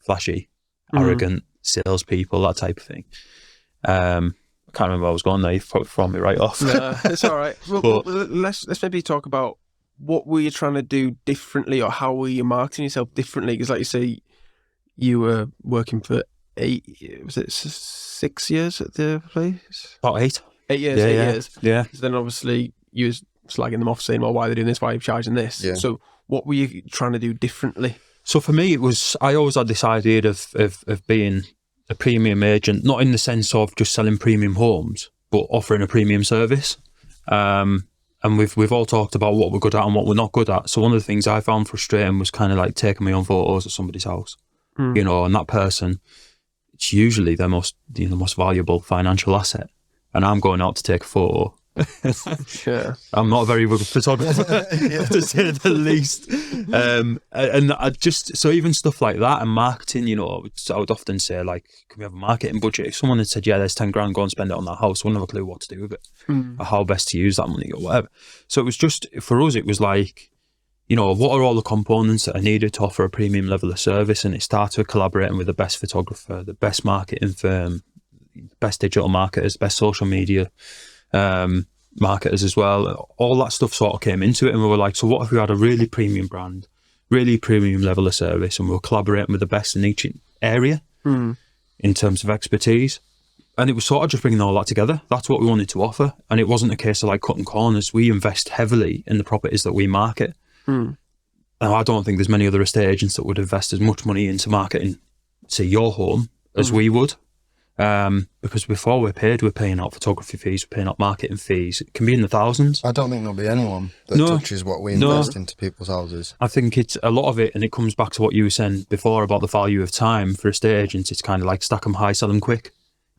flashy, arrogant salespeople, that type of thing. I can't remember where I was going there. You thrown me right off. It's all right. Well, let's maybe talk about what were you trying to do differently, or how were you marketing yourself differently? Because like you say, you were working for 6 years at the place? About 8. 8 years, 8 years. Yeah. So then obviously you was slagging them off, saying, well, why are they doing this? Why are you charging this? Yeah. So what were you trying to do differently? So for me, I always had this idea of being a premium agent, not in the sense of just selling premium homes, but offering a premium service. And we've all talked about what we're good at and what we're not good at. So one of the things I found frustrating was kind of like taking my own photos of somebody's house, and that person, it's usually their most valuable financial asset. And I'm going out to take a photo. I'm not a very good photographer, to say the least. And I just, so even stuff like that and marketing, I would often say, like, can we have a marketing budget? If someone had said, there's 10 grand, go and spend it on that house, I wouldn't have a clue what to do with it, or how best to use that money or whatever. So it was just, for us, it was like, what are all the components that are needed to offer a premium level of service? And it started with collaborating with the best photographer, the best marketing firm, best digital marketers, best social media marketers as well. All that stuff sort of came into it, and we were like, so what if we had a really premium brand, really premium level of service, and we were collaborating with the best in each area in terms of expertise? And it was sort of just bringing all that together. That's what we wanted to offer. And it wasn't a case of like cutting corners. We invest heavily in the properties that we market. Now, I don't think there's many other estate agents that would invest as much money into marketing, say, your home as we would. Because before we're paying out photography fees, we're paying out marketing fees. It can be in the thousands. I don't think there'll be anyone that touches what we invest into people's houses. I think it's a lot of it, and it comes back to what you were saying before about the value of time. For estate agents, it's kind of like stack them high, sell them quick.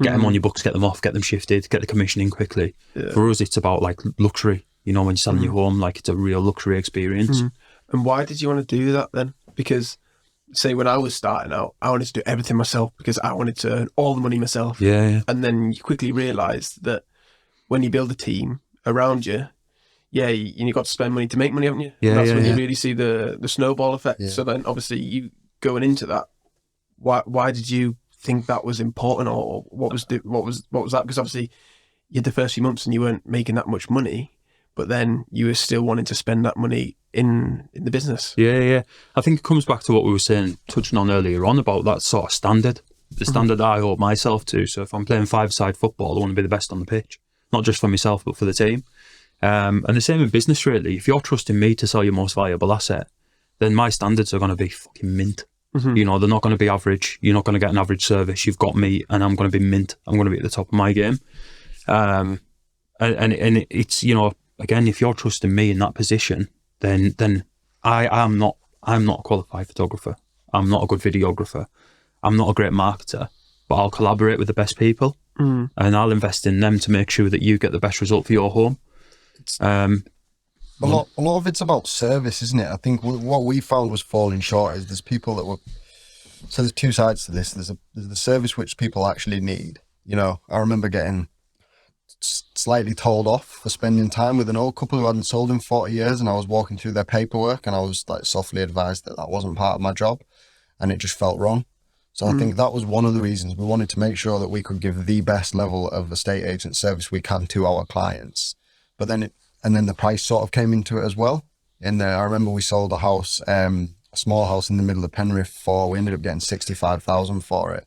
Get them on your books, get them off, get them shifted, get the commission in quickly. Yeah. For us, it's about like luxury. When you're selling your home, like it's a real luxury experience. And why did you want to do that then? Because say when I was starting out, I wanted to do everything myself because I wanted to earn all the money myself. Yeah. And then you quickly realise that when you build a team around you, you got to spend money to make money, haven't you? Yeah. And that's when you really see the snowball effect. Yeah. So then obviously you going into that, why did you think that was important, or what was that? Because obviously you had the first few months and you weren't making that much money, but then you were still wanting to spend that money in the business. Yeah. I think it comes back to what we were saying, touching on earlier on about that sort of standard, the standard I hold myself to. So if I'm playing five-side football, I want to be the best on the pitch, not just for myself, but for the team. And the same in business, really. If you're trusting me to sell your most valuable asset, then my standards are going to be fucking mint. You know, they're not going to be average. You're not going to get an average service. You've got me, and I'm going to be mint. I'm going to be at the top of my game. And it's, you know, again, if you're trusting me in that position, then I'm not a qualified photographer. I'm not a good videographer. I'm not a great marketer, but I'll collaborate with the best people, and I'll invest in them to make sure that you get the best result for your home. A lot of it's about service, isn't it? I think what we found was falling short is there's people that were. So there's two sides to this. There's the service which people actually need. You know, I remember getting slightly told off for spending time with an old couple who hadn't sold in 40 years, and I was walking through their paperwork, and I was like softly advised that wasn't part of my job, and it just felt wrong. So I think that was one of the reasons we wanted to make sure that we could give the best level of estate agent service we can to our clients. But then the price sort of came into it as well. I remember we sold a house, a small house in the middle of Penrith we ended up getting 65,000 for it.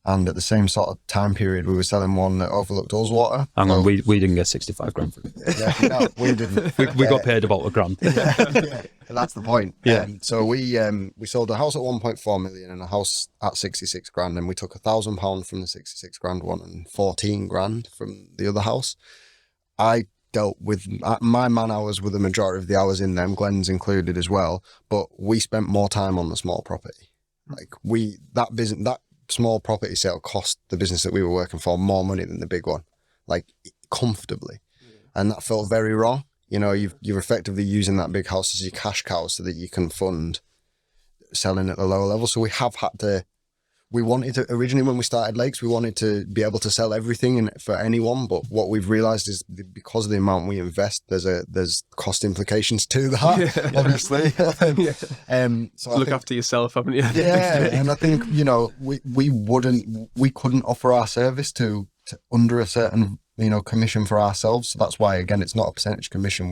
And at the same sort of time period, we were selling one that overlooked Ullswater. Hang on, we didn't get 65 grand for it. Yeah, no, we didn't. we got paid about £1,000. Yeah, that's the point. Yeah. So we sold a house at 1.4 million and a house at 66 grand, and we took £1,000 from the 66 grand one and 14 grand from the other house. I dealt with my man hours were the majority of the hours in them, Glenn's included as well, but we spent more time on the small property. Like that small property sale cost the business that we were working for more money than the big one, like comfortably. And that felt very wrong. You know, you're effectively using that big house as your cash cow so that you can fund selling at the lower level. So we wanted to, originally when we started Lakes, we wanted to be able to sell everything for anyone. But what we've realized is because of the amount we invest, there's cost implications to that, obviously. So Look after yourself, haven't you? Yeah. And I think, you know, we couldn't offer our service to under a certain, you know, commission for ourselves. So that's why, again, it's not a percentage commission.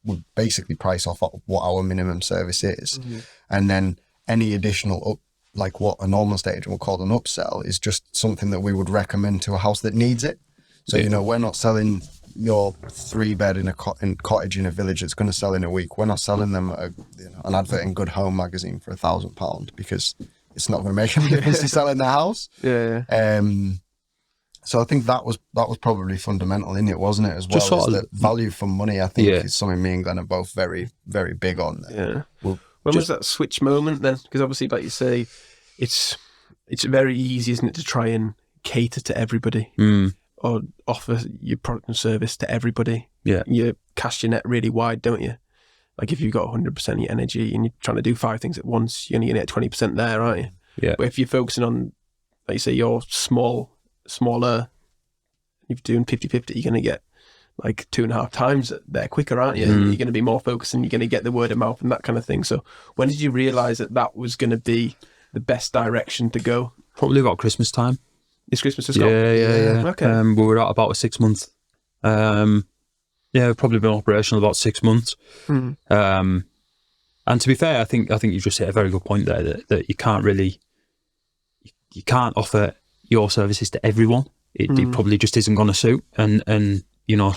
We basically price off what our minimum service is. And then any additional like what a normal estate agent would call an upsell is just something that we would recommend to a house that needs it. So, you know, we're not selling your 3-bed in a cottage in a village that's going to sell in a week. We're not selling them an advert in Good Home magazine for £1,000 because it's not going to make any difference to selling the house. Yeah. So I think that was probably fundamental in it, wasn't it? As well, Just as the value for money. I think is something me and Glenn are both very, very big on. Yeah. When was that switch moment then? Because obviously, like you say, it's very easy, isn't it, to try and cater to everybody or offer your product and service to everybody. Yeah. You cast your net really wide, don't you? Like if you've got 100% of your energy and you're trying to do 5 things at once, you're only going to get 20% there, aren't you? Yeah. But if you're focusing on, like you say, you're smaller, if you're doing 50-50, you're going to get like 2.5 times there quicker, aren't you? You're going to be more focused and you're going to get the word of mouth and that kind of thing. So when did you realise that was going to be the best direction to go? Probably about Christmas time. Is Christmas just gone? Yeah. Okay. We were at about a 6 month. We've probably been operational about 6 months. And to be fair, I think you just hit a very good point there that you can't offer your services to everyone. It probably just isn't going to suit. And you know,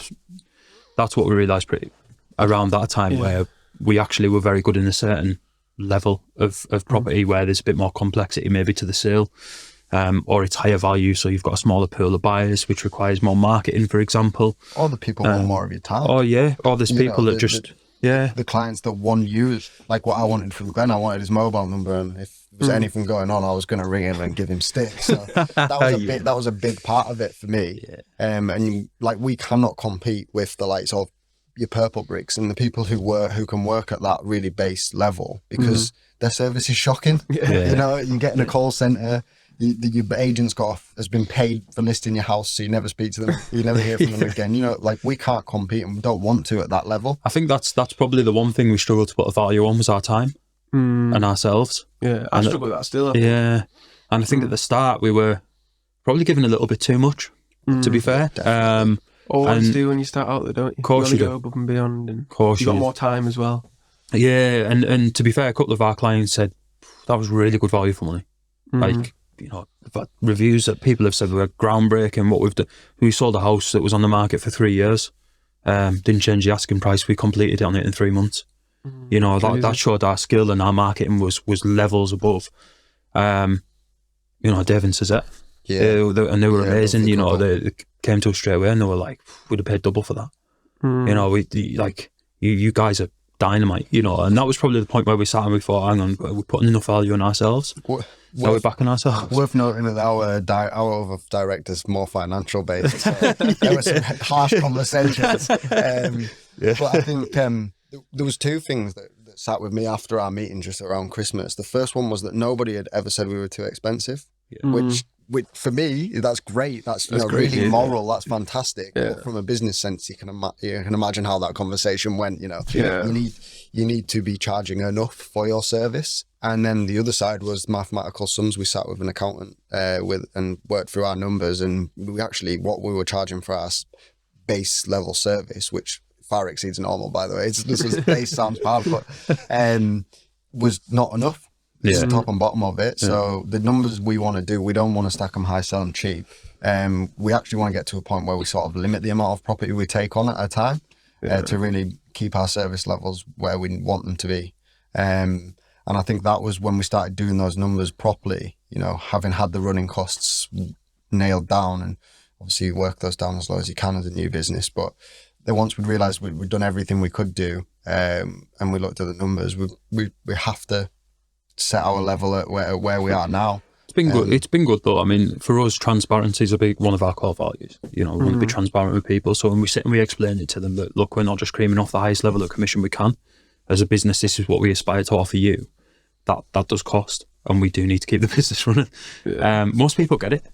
that's what we realised pretty around that time where we actually were very good in a certain level of property where there's a bit more complexity maybe to the sale, or it's higher value, so you've got a smaller pool of buyers, which requires more marketing, for example. Or the people want more of your time. Oh yeah, or there's people that just the clients that want you, like what I wanted from Glenn. I wanted his mobile number, and if there was anything going on, I was going to ring him and give him sticks. So that was a big part of it for me. And we cannot compete with the likes of your Purple Bricks and the people who can work at that really base level because their service is shocking. You know, you get in a call centre. Your agent's has been paid for listing your house, so you never speak to them, you never hear from them again. You know, like we can't compete and we don't want to at that level. I think that's probably the one thing we struggled to put a value on was our time and ourselves. Yeah, I struggle with that still. Yeah, And I think at the start we were probably giving a little bit too much, to be fair. Always do when you start out there, don't you? Of course you do. Go above and beyond, and Course you got you do. more time as well. Yeah, and to be fair, a couple of our clients said that was really good value for money. Like, you know, reviews that people have said were groundbreaking. What we've done, we sold a house that was on the market for 3 years. Didn't change the asking price. We completed it on it in 3 months. You know, that showed our skill, and our marketing was levels above. You know, Dave and Chatzzz, and they were amazing. You know, they came to us straight away, and they were like, "We'd have paid double for that." You know, you guys are dynamite. You know, and that was probably the point where we sat and we thought, "Hang on, we're putting enough value on ourselves. Now we're backing ourselves." Worth noting that our other director's more financial based. So there were some harsh conversations. But I think there was two things that sat with me after our meeting just around Christmas. The first one was that nobody had ever said we were too expensive, which for me, that's great. That's great, really moral. That's fantastic. But from a business sense, you can imagine how that conversation went. You know, you need to be charging enough for your service. And then the other side was mathematical sums. We sat with an accountant and worked through our numbers, and we actually what we were charging for our base level service, which far exceeds normal, by the way. This was base sounds bad, but was not enough. It's the top and bottom of it. So the numbers we want to do, we don't want to stack them high, sell them cheap. We actually want to get to a point where we sort of limit the amount of property we take on at a time to really keep our service levels where we want them to be. And I think that was when we started doing those numbers properly, you know, having had the running costs nailed down, and obviously you work those down as low as you can as a new business. But then once we realised we'd done everything we could do, and we looked at the numbers, we have to set our level at where we are now. It's been good. It's been good though. I mean, for us, transparency is a big one of our core values. You know, we want to be transparent with people. So when we sit and we explain it to them that, look, we're not just creaming off the highest level of commission we can. As a business, this is what we aspire to offer you. That does cost, and we do need to keep the business running. Most people get it,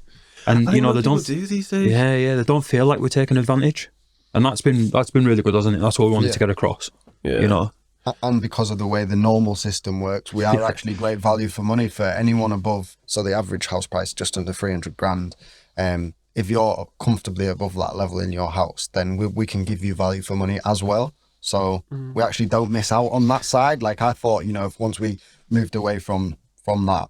and you know they don't do these days. Yeah, they don't feel like we're taking advantage, and that's been really good, hasn't it? That's what we wanted to get across. You know. And because of the way the normal system works, we are actually great value for money for anyone above. So the average house price is just under 300 grand. If you're comfortably above that level in your house, then we can give you value for money as well. So we actually don't miss out on that side. Like I thought, you know, if once we moved away from that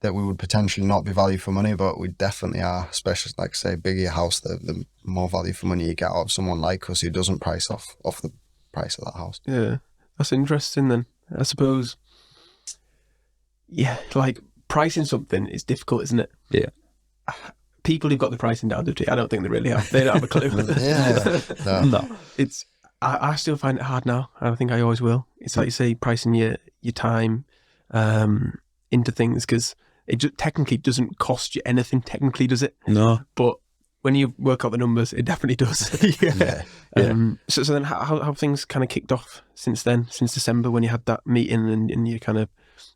we would potentially not be value for money, but we definitely are. Especially, like say, bigger your house, the more value for money you get out of someone like us who doesn't price off the price of that house. Yeah. That's interesting then. I suppose, like pricing something is difficult, isn't it? Yeah. People who've got the pricing down, I don't think they really have. They don't have a clue. No. It's, I still find it hard now. I think I always will. It's like you say, pricing your time into things, because it just technically doesn't cost you anything, technically, does it? No. But when you work out the numbers, it definitely does. So then how have things kind of kicked off since then, since December when you had that meeting and you kind of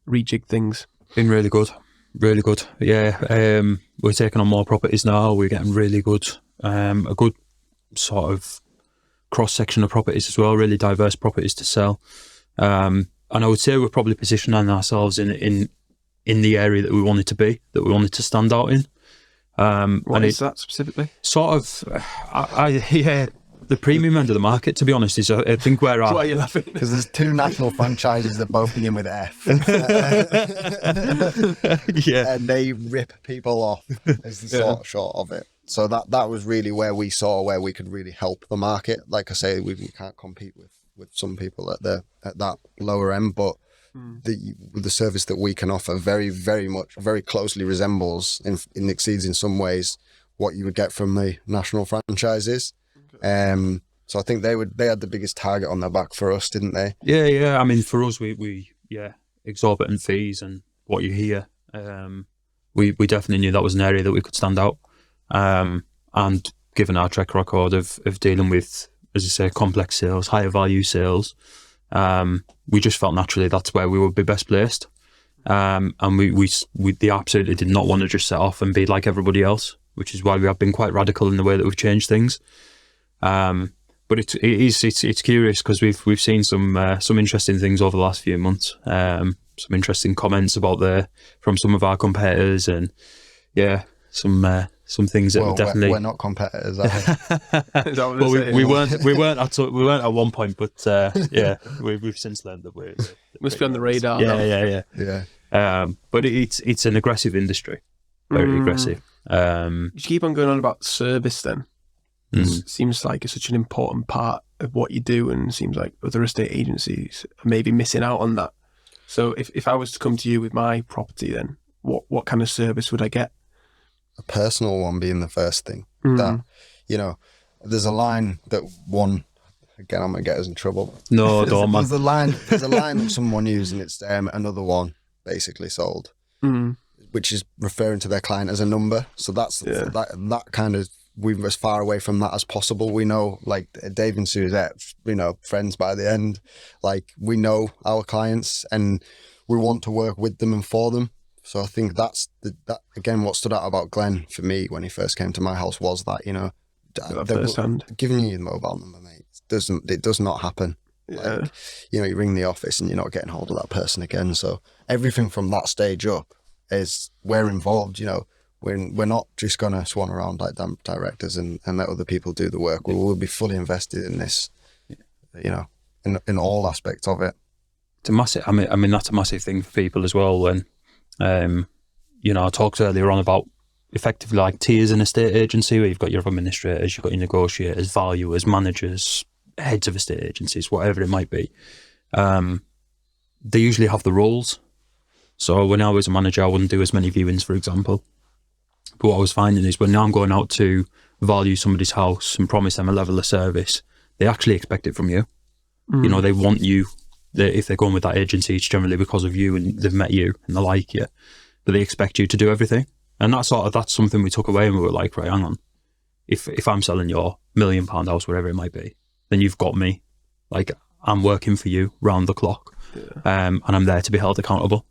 rejigged things? Been really good. Yeah. We're taking on more properties now. We're getting really good, a good sort of cross-section of properties as well, really diverse properties to sell. And I would say we're probably positioning ourselves in the area that we wanted to be, that we wanted to stand out in. What is that specifically? Sort of, the premium end of the market, to be honest, is I think where Why are you laughing? Because there's two national franchises that both begin with F. And they rip people off, is the short of it. So that was really where we saw where we could really help the market. Like I say, we can't compete with some people at that lower end, but the service that we can offer very closely resembles and exceeds in some ways what you would get from the national franchises. So I think they had the biggest target on their back for us, didn't they? Yeah. I mean, for us, we exorbitant fees and what you hear. We definitely knew that was an area that we could stand out. And given our track record of dealing with, as you say, complex sales, higher value sales, we just felt naturally that's where we would be best placed. And they absolutely did not want to just set off and be like everybody else, which is why we have been quite radical in the way that we've changed things. But it's curious because we've seen some interesting things over the last few months. interesting comments from some of our competitors, and yeah, some things that definitely we're not competitors. Are we? Well, we weren't at one point, but yeah, we've since learned that we're must be on the radar. Yeah. But it's an aggressive industry, very aggressive. You keep on going on about service then. It seems like it's such an important part of what you do, and it seems like other estate agencies are maybe missing out on that. So if I was to come to you with my property, then what kind of service would I get? A personal one being the first thing. That, you know, there's a line that one, again, I'm going to get us in trouble. No, don't, man. There's a line that someone used, and it's another one basically sold, which is referring to their client as a number. So that kind of, we're as far away from that as possible. We know, like Dave and Suzette, you know, friends by the end. Like, we know our clients and we want to work with them and for them. So I think that again, what stood out about Glenn for me when he first came to my house was that, you know, giving you the mobile number, mate, it does not happen. Yeah. Like, you know, you ring the office and you're not getting hold of that person again. So everything from that stage up is we're involved, you know. We're not just going to swan around like damn directors and let other people do the work. We'll be fully invested in this, you know, in all aspects of it. It's a massive, I mean, that's a massive thing for people as well. When, you know, I talked earlier on about effectively like tiers in a estate agency, where you've got your administrators, you've got your negotiators, valuers, managers, heads of estate agencies, whatever it might be. They usually have the roles. So when I was a manager, I wouldn't do as many viewings, for example. But what I was finding is when now I'm going out to value somebody's house and promise them a level of service, they actually expect it from you. You know, they want you. If they're going with that agency, it's generally because of you and they've met you and they like you. But they expect you to do everything. And that's something we took away, and we were like, right, hang on. If I'm selling your £1 million house, whatever it might be, then you've got me. Like, I'm working for you round the clock. And I'm there to be held accountable.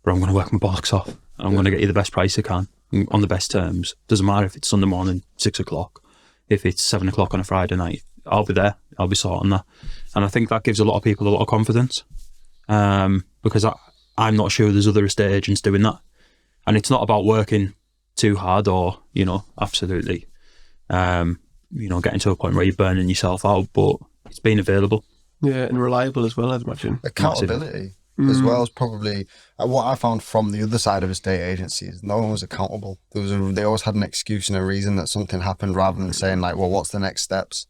But I'm going to work my bollocks off. And I'm going to get you the best price I can on the best terms. Doesn't matter if it's Sunday morning, 6 o'clock. If it's 7 o'clock on a Friday night, I'll be there. I'll be sorting that. And I think that gives a lot of people a lot of confidence. Because I'm not sure there's other estate agents doing that. And it's not about working too hard or, you know, absolutely, you know, getting to a point where you're burning yourself out, but it's being available. Yeah, and reliable as well, I'd imagine. Accountability as well is probably what I found from the other side of estate agencies. No one was accountable. They always had an excuse and a reason that something happened, rather than saying like, well, what's the next steps?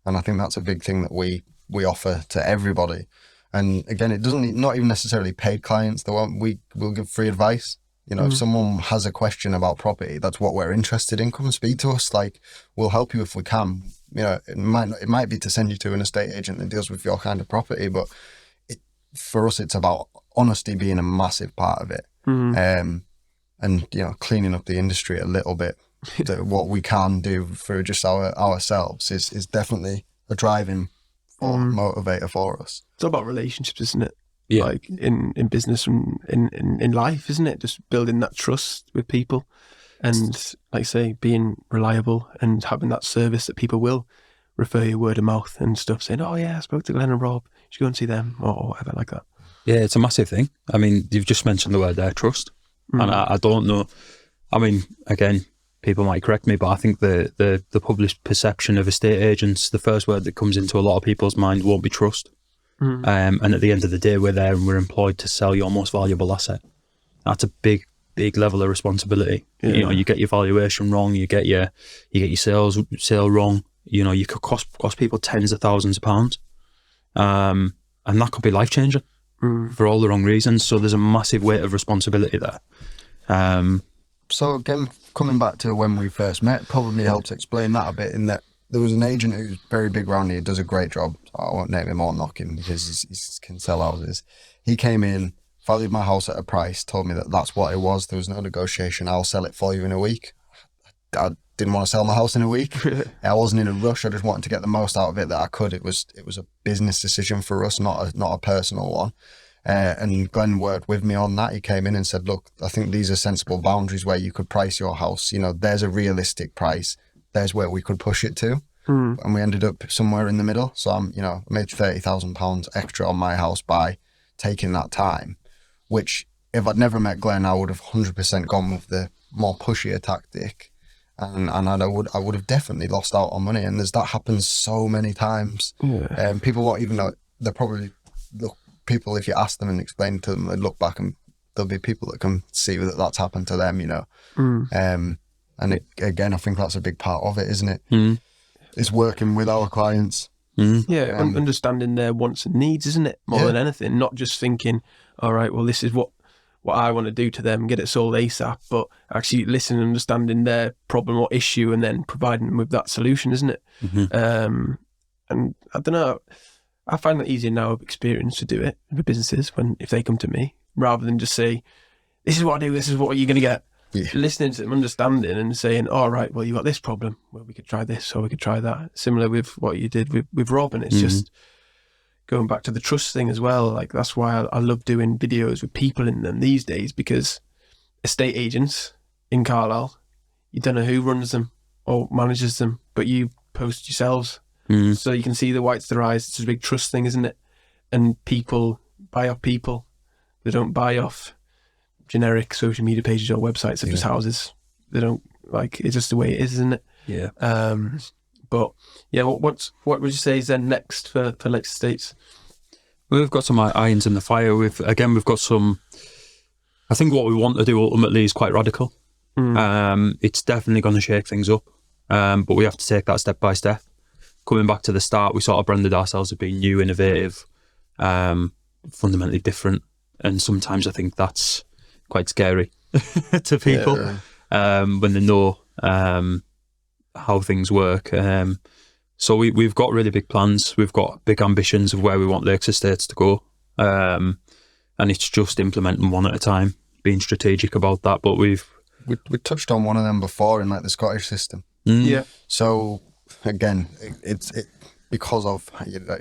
And I think that's a big thing that we offer to everybody. And again, it doesn't, not even necessarily paid clients. We'll give free advice. You know, if someone has a question about property, that's what we're interested in, come and speak to us. Like, we'll help you if we can. You know, it might be to send you to an estate agent that deals with your kind of property, but for us, it's about honesty being a massive part of it. And, you know, cleaning up the industry a little bit. What we can do for just ourselves is definitely a driving motivator for us. It's all about relationships, isn't it? Yeah. Like in business and in life, isn't it? Just building that trust with people and, like I say, being reliable and having that service that people will refer you word of mouth and stuff, saying, oh yeah, I spoke to Glenn and Rob, you should go and see them, or whatever like that. Yeah, it's a massive thing. I mean, you've just mentioned the word there, trust. And I don't know, I mean, again, people might correct me, but I think the published perception of estate agents, the first word that comes into a lot of people's mind won't be trust. And at the end of the day, we're there and we're employed to sell your most valuable asset. That's a big level of responsibility. You know, you get your valuation wrong, you get your sale wrong. You know, you could cost people tens of thousands of pounds, and that could be life changing for all the wrong reasons. So there's a massive weight of responsibility there. So again, coming back to when we first met, probably helps explain that a bit, in that there was an agent who's very big around here, does a great job. I won't name him or knock him because he can sell houses. He came in, valued my house at a price, told me that that's what it was. There was no negotiation. I'll sell it for you in a week. I didn't want to sell my house in a week. I wasn't in a rush. I just wanted to get the most out of it that I could. It was a business decision for us, not a personal one. And Glenn worked with me on that. He came in and said, look, I think these are sensible boundaries where you could price your house. You know, there's a realistic price. There's where we could push it to. And we ended up somewhere in the middle. So I made £30,000 extra on my house by taking that time, which if I'd never met Glenn, I would have 100% gone with the more pushier tactic. And I would have definitely lost out on money. And that happens so many times. Yeah. People won't even know. They're probably, people, if you ask them and explain to them, they look back and there'll be people that can see that that's happened to them, you know. And again, I think that's a big part of it, isn't it? It's working with our clients. Yeah, understanding their wants and needs, isn't it? More than anything, not just thinking, all right, well, this is what I want to do to them, get it solved ASAP, but actually listening and understanding their problem or issue and then providing them with that solution, isn't it? And I don't know, I find that easier now of experience to do it with businesses if they come to me, rather than just say, this is what I do, this is what you're going to get. Yeah. Listening to them, understanding and saying, all right, well, you got this problem, well, we could try this or we could try that. Similar with what you did with Rob, and it's just going back to the trust thing as well. Like, that's why I love doing videos with people in them these days, because estate agents in Carlisle, you don't know who runs them or manages them, but you post yourselves. So you can see the whites of their eyes. It's a big trust thing, isn't it? And people buy off people. They don't buy off generic social media pages or websites such as houses. They don't, like, it's just the way it is, isn't it? Yeah. But yeah, what would you say is then next for Lakes Estates? We've got some irons in the fire. We've got some, I think what we want to do ultimately is quite radical. It's definitely going to shake things up. But we have to take that step by step. Coming back to the start, we sort of branded ourselves as being new, innovative, fundamentally different. And sometimes I think that's quite scary to people when they know how things work. So we've got really big plans. We've got big ambitions of where we want Lakes Estates to go. And it's just implementing one at a time, being strategic about that. But we touched on one of them before in like the Scottish system. Yeah. So again, it's because of,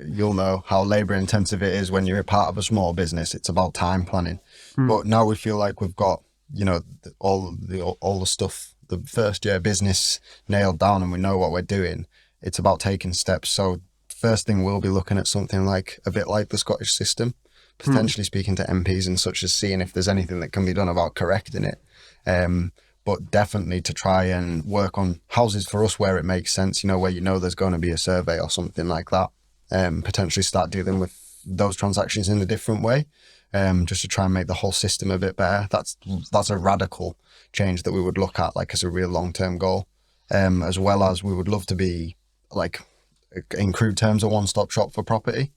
you'll know how labour intensive it is when you're a part of a small business. It's about time planning. But now we feel like we've got, you know, all the stuff, the first year business nailed down, and we know what we're doing. It's about taking steps. So first thing, we'll be looking at something like a bit like the Scottish system, potentially speaking to MPs and such, as seeing if there's anything that can be done about correcting it. But definitely to try and work on houses for us where it makes sense, you know, where you know there's going to be a survey or something like that. Potentially start dealing with those transactions in a different way, just to try and make the whole system a bit better. That's a radical change that we would look at, like, as a real long-term goal. As well as we would love to be, like, in crude terms, a one-stop shop for property.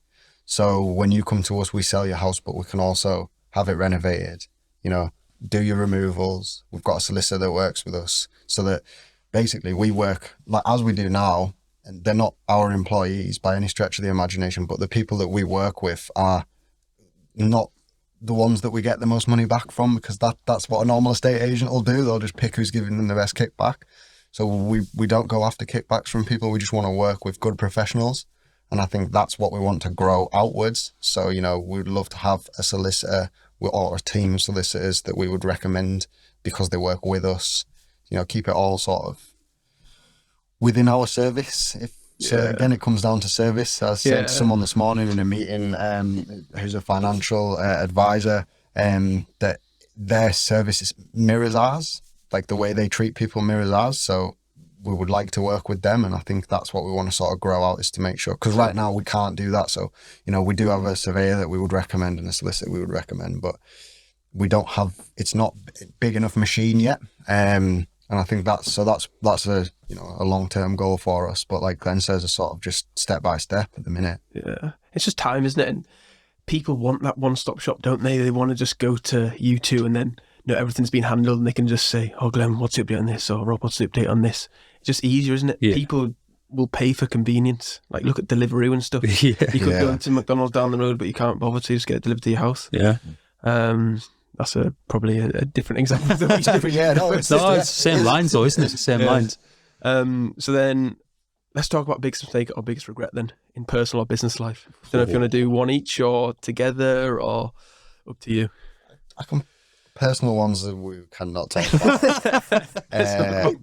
So when you come to us, we sell your house, but we can also have it renovated, you know, do your removals. We've got a solicitor that works with us, so that basically we work like as we do now, and they're not our employees by any stretch of the imagination, but the people that we work with are not the ones that we get the most money back from, because that's what a normal estate agent will do. They'll just pick who's giving them the best kickback. So we don't go after kickbacks from people. We just want to work with good professionals. And I think that's what we want to grow outwards. So, you know, we'd love to have a solicitor or a team of solicitors that we would recommend because they work with us. You know, keep it all sort of within our service. So again, it comes down to service. I said to someone this morning in a meeting who's a financial advisor, that their service mirrors ours. Like the way they treat people mirrors ours. So we would like to work with them, and I think that's what we want to sort of grow out, is to make sure, because right now we can't do that. So, you know, we do have a surveyor that we would recommend and a solicitor we would recommend, but we don't have, it's not a big enough machine yet. And I think that's a, you know, a long-term goal for us. But like Glenn says, a sort of just step by step at the minute. Yeah, it's just time, isn't it? And people want that one-stop shop, don't they? They want to just go to you2 and then know everything's been handled, and they can just say, oh, Glenn, what's the update on this? Or Rob, what's the update on this? It's just easier, isn't it? Yeah. People will pay for convenience. Like, look at Deliveroo and stuff. You could go to McDonald's down the road, but you can't bother to just get it delivered to your house. Yeah. That's probably a different example. It's the same lines though, isn't it? It's the same lines. So then let's talk about biggest mistake or biggest regret then, in personal or business life. I don't know if you want to do one each or together, or up to you. Personal ones that we cannot talk about.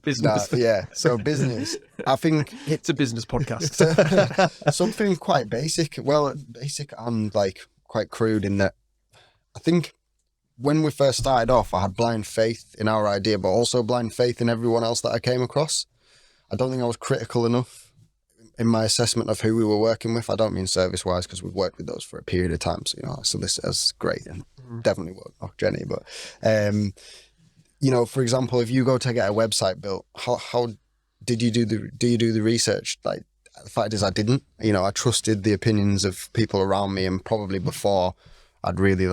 Business. So business. I think it's a business podcast. Something quite basic. Well, basic and like quite crude in that I think when we first started off, I had blind faith in our idea, but also blind faith in everyone else that I came across. I don't think I was critical enough in my assessment of who we were working with. I don't mean service-wise, because we've worked with those for a period of time. So, solicitors, great, and definitely won't knock Jenny. But, for example, if you go to get a website built, how do you do the research? Like, the fact is I didn't. I trusted the opinions of people around me, and probably before I'd really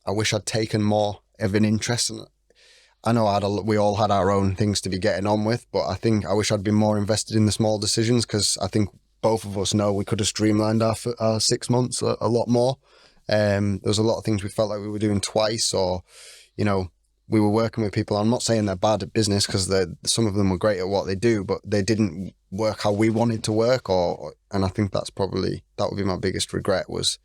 I wish I'd taken more of an interest in it. I know we all had our own things to be getting on with, but I think I wish I'd been more invested in the small decisions, because I think both of us know we could have streamlined our 6 months a lot more. There was a lot of things we felt like we were doing twice, or, we were working with people. I'm not saying they're bad at business, because some of them were great at what they do, but they didn't work how we wanted to work. And I think that would be my biggest regret, was,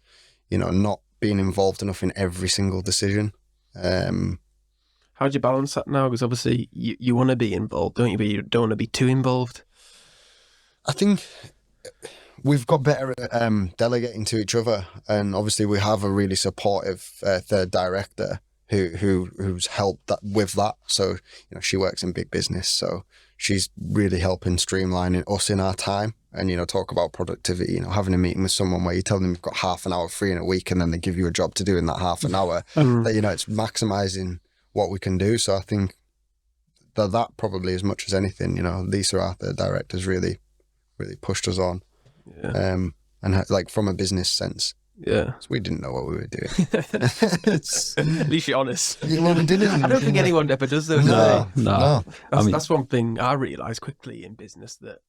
not being involved enough in every single decision. How do you balance that now? Because obviously you want to be involved, don't you? But you don't want to be too involved. I think we've got better at delegating to each other, and obviously we have a really supportive third director who's helped with that. So she works in big business, so she's really helping streamlining us in our time, and talk about productivity. Having a meeting with someone where you tell them you've got half an hour free in a week, and then they give you a job to do in that half an hour. That it's maximising what we can do. So I think that probably, as much as anything, Lisa, our third director, has really pushed us on. Yeah. And from a business sense. Yeah. So we didn't know what we were doing. At least you're honest. Well, we didn't. I don't think anyone ever does those. No. That's one thing I realised quickly in business, that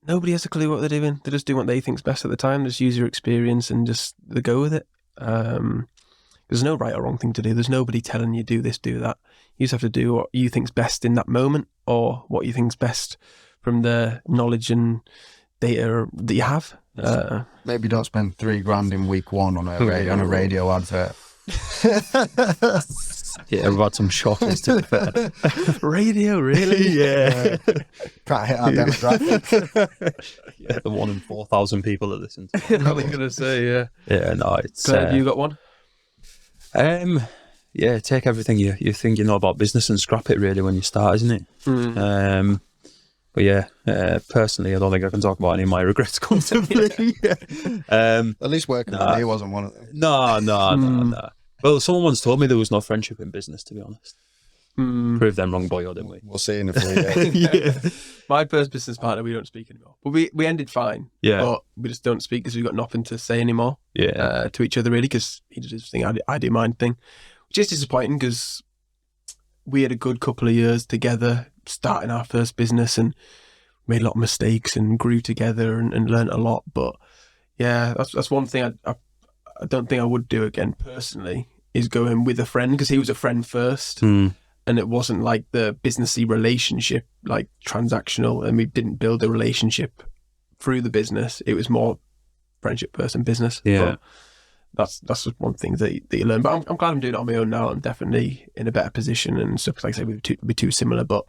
nobody has a clue what they're doing. They just do what they think's best at the time. Just use your experience and just they go with it. There's no right or wrong thing to do. There's nobody telling you do this, do that. You just have to do what you think's best in that moment, or what you think's best from the knowledge and data that you have. Maybe don't spend $3,000 in week one on a radio advert. Yeah, we've had some shockers, to be fair. Radio, really? Yeah. Can't hit our demographic. Yeah, the 1 in 4,000 people that listen to it. I was going to say, yeah. Yeah, no, it's... Claire, have you got one? Yeah, take everything you think you know about business and scrap it, really, when you start, isn't it? But yeah, personally, I don't think I can talk about any of my regrets comfortably. At least working with me wasn't one of them. No. Well, someone once told me there was no friendship in business, to be honest. Proved them wrong, boy, didn't we? We'll see in a few years. Yeah. My first business partner, we don't speak anymore. But we ended fine. Yeah. But we just don't speak because we've got nothing to say anymore. Yeah. To each other, really, because he does his thing, I do mine thing. Which is disappointing, because we had a good couple of years together, starting our first business, and made a lot of mistakes and grew together and learnt a lot. But yeah, that's one thing I don't think I would do again personally, is going with a friend, because he was a friend first. And it wasn't like the businessy relationship, like transactional, and we didn't build a relationship through the business. It was more friendship first and business. Yeah. But that's just one thing that you learn. But I'm glad I'm doing it on my own now. I'm definitely in a better position and stuff. Like I say, we'd be too similar, but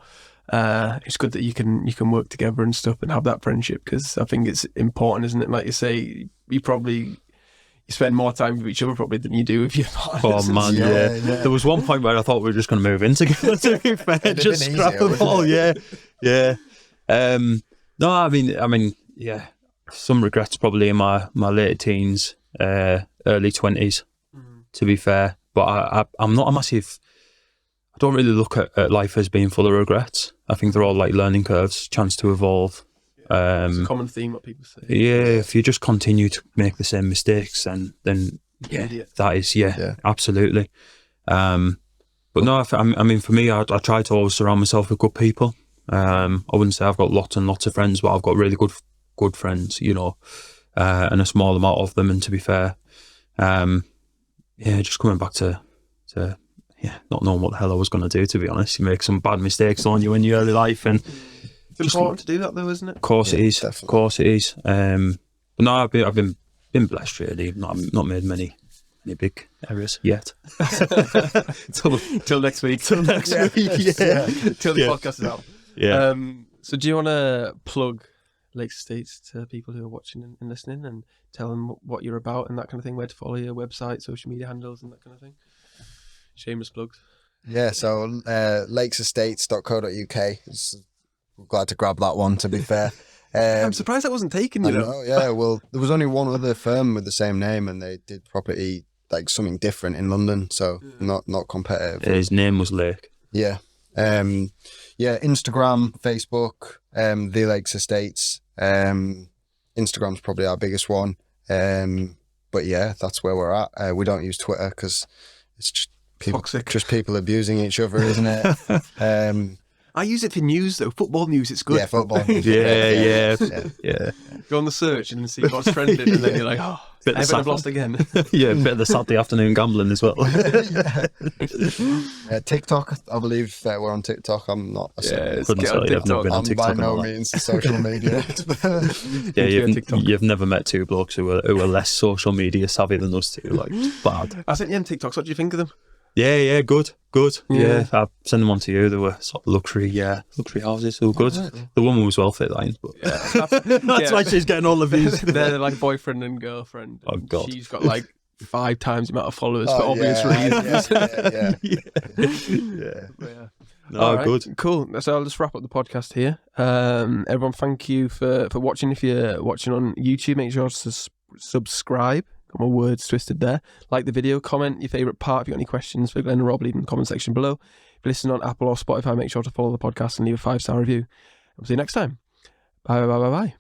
it's good that you can work together and stuff and have that friendship, because I think it's important, isn't it? Like you say, you spend more time with each other probably than you do with your partners. Oh man, yeah. There was one point where I thought we were just going to move in together, to be fair. Just scrap them all, yeah. No, I mean, yeah. Some regrets probably in my later teens, early 20s, to be fair. But I'm not a massive... I don't really look at life as being full of regrets. I think they're all like learning curves, chance to evolve. It's a common theme, what people say. Yeah, if you just continue to make the same mistakes, then yeah, that is, absolutely. But no, I mean, for me, I try to always surround myself with good people. I wouldn't say I've got lots and lots of friends, but I've got really good friends, and a small amount of them. And to be fair, just coming back to not knowing what the hell I was going to do, to be honest. You make some bad mistakes on you in your early life, and it's important to do that, though, isn't it? Of course it is. Definitely. Of course it is. But no, I've been blessed, really. Not made many big errors yet. Till next week. Till next week. Yeah. Till the podcast is out. Yeah. So do you want to plug Lakes Estates to people who are watching and listening, and tell them what you're about and that kind of thing, where to follow your website, social media handles, and that kind of thing? Shameless plugs. Yeah, so lakesestates.co.uk. We're glad to grab that one, to be fair. I'm surprised that wasn't taken, you know. Yeah, well, there was only one other firm with the same name, and they did property like something different in London, so not competitive. His name was Lake. Yeah. Instagram, Facebook, The Lakes Estates. Instagram's probably our biggest one. But yeah, that's where we're at. We don't use Twitter because it's just people abusing each other, isn't it? I use it for news though. Football news, it's good. Yeah, football news. Yeah. Go on the search and see what's trending, and then you're like, oh, Everton have lost again. Yeah, a bit of the Saturday afternoon gambling as well. TikTok, I believe we're on TikTok. I'm not. Couldn't tell you. I've never been on TikTok. I'm by no means social media. Yeah, you've never met two blokes who are less social media savvy than us two. Like, bad. I sent you them TikToks. What do you think of them? Yeah, good. Yeah, I sent them on to you. They were sort of luxury houses. They were good. The woman was well fit, but that's why she's getting all the views. They're like boyfriend and girlfriend. Oh God, she's got like 5 times the amount of followers for obvious reasons. Yeah. No, right, good. Cool. So I'll just wrap up the podcast here. Everyone, thank you for watching. If you're watching on YouTube, make sure to subscribe. Got my words twisted there. Like the video, comment your favourite part. If you've got any questions for Glenn and Rob, leave them in the comment section below. If you listen on Apple or Spotify, make sure to follow the podcast and leave a 5-star review. We'll see you next time. Bye.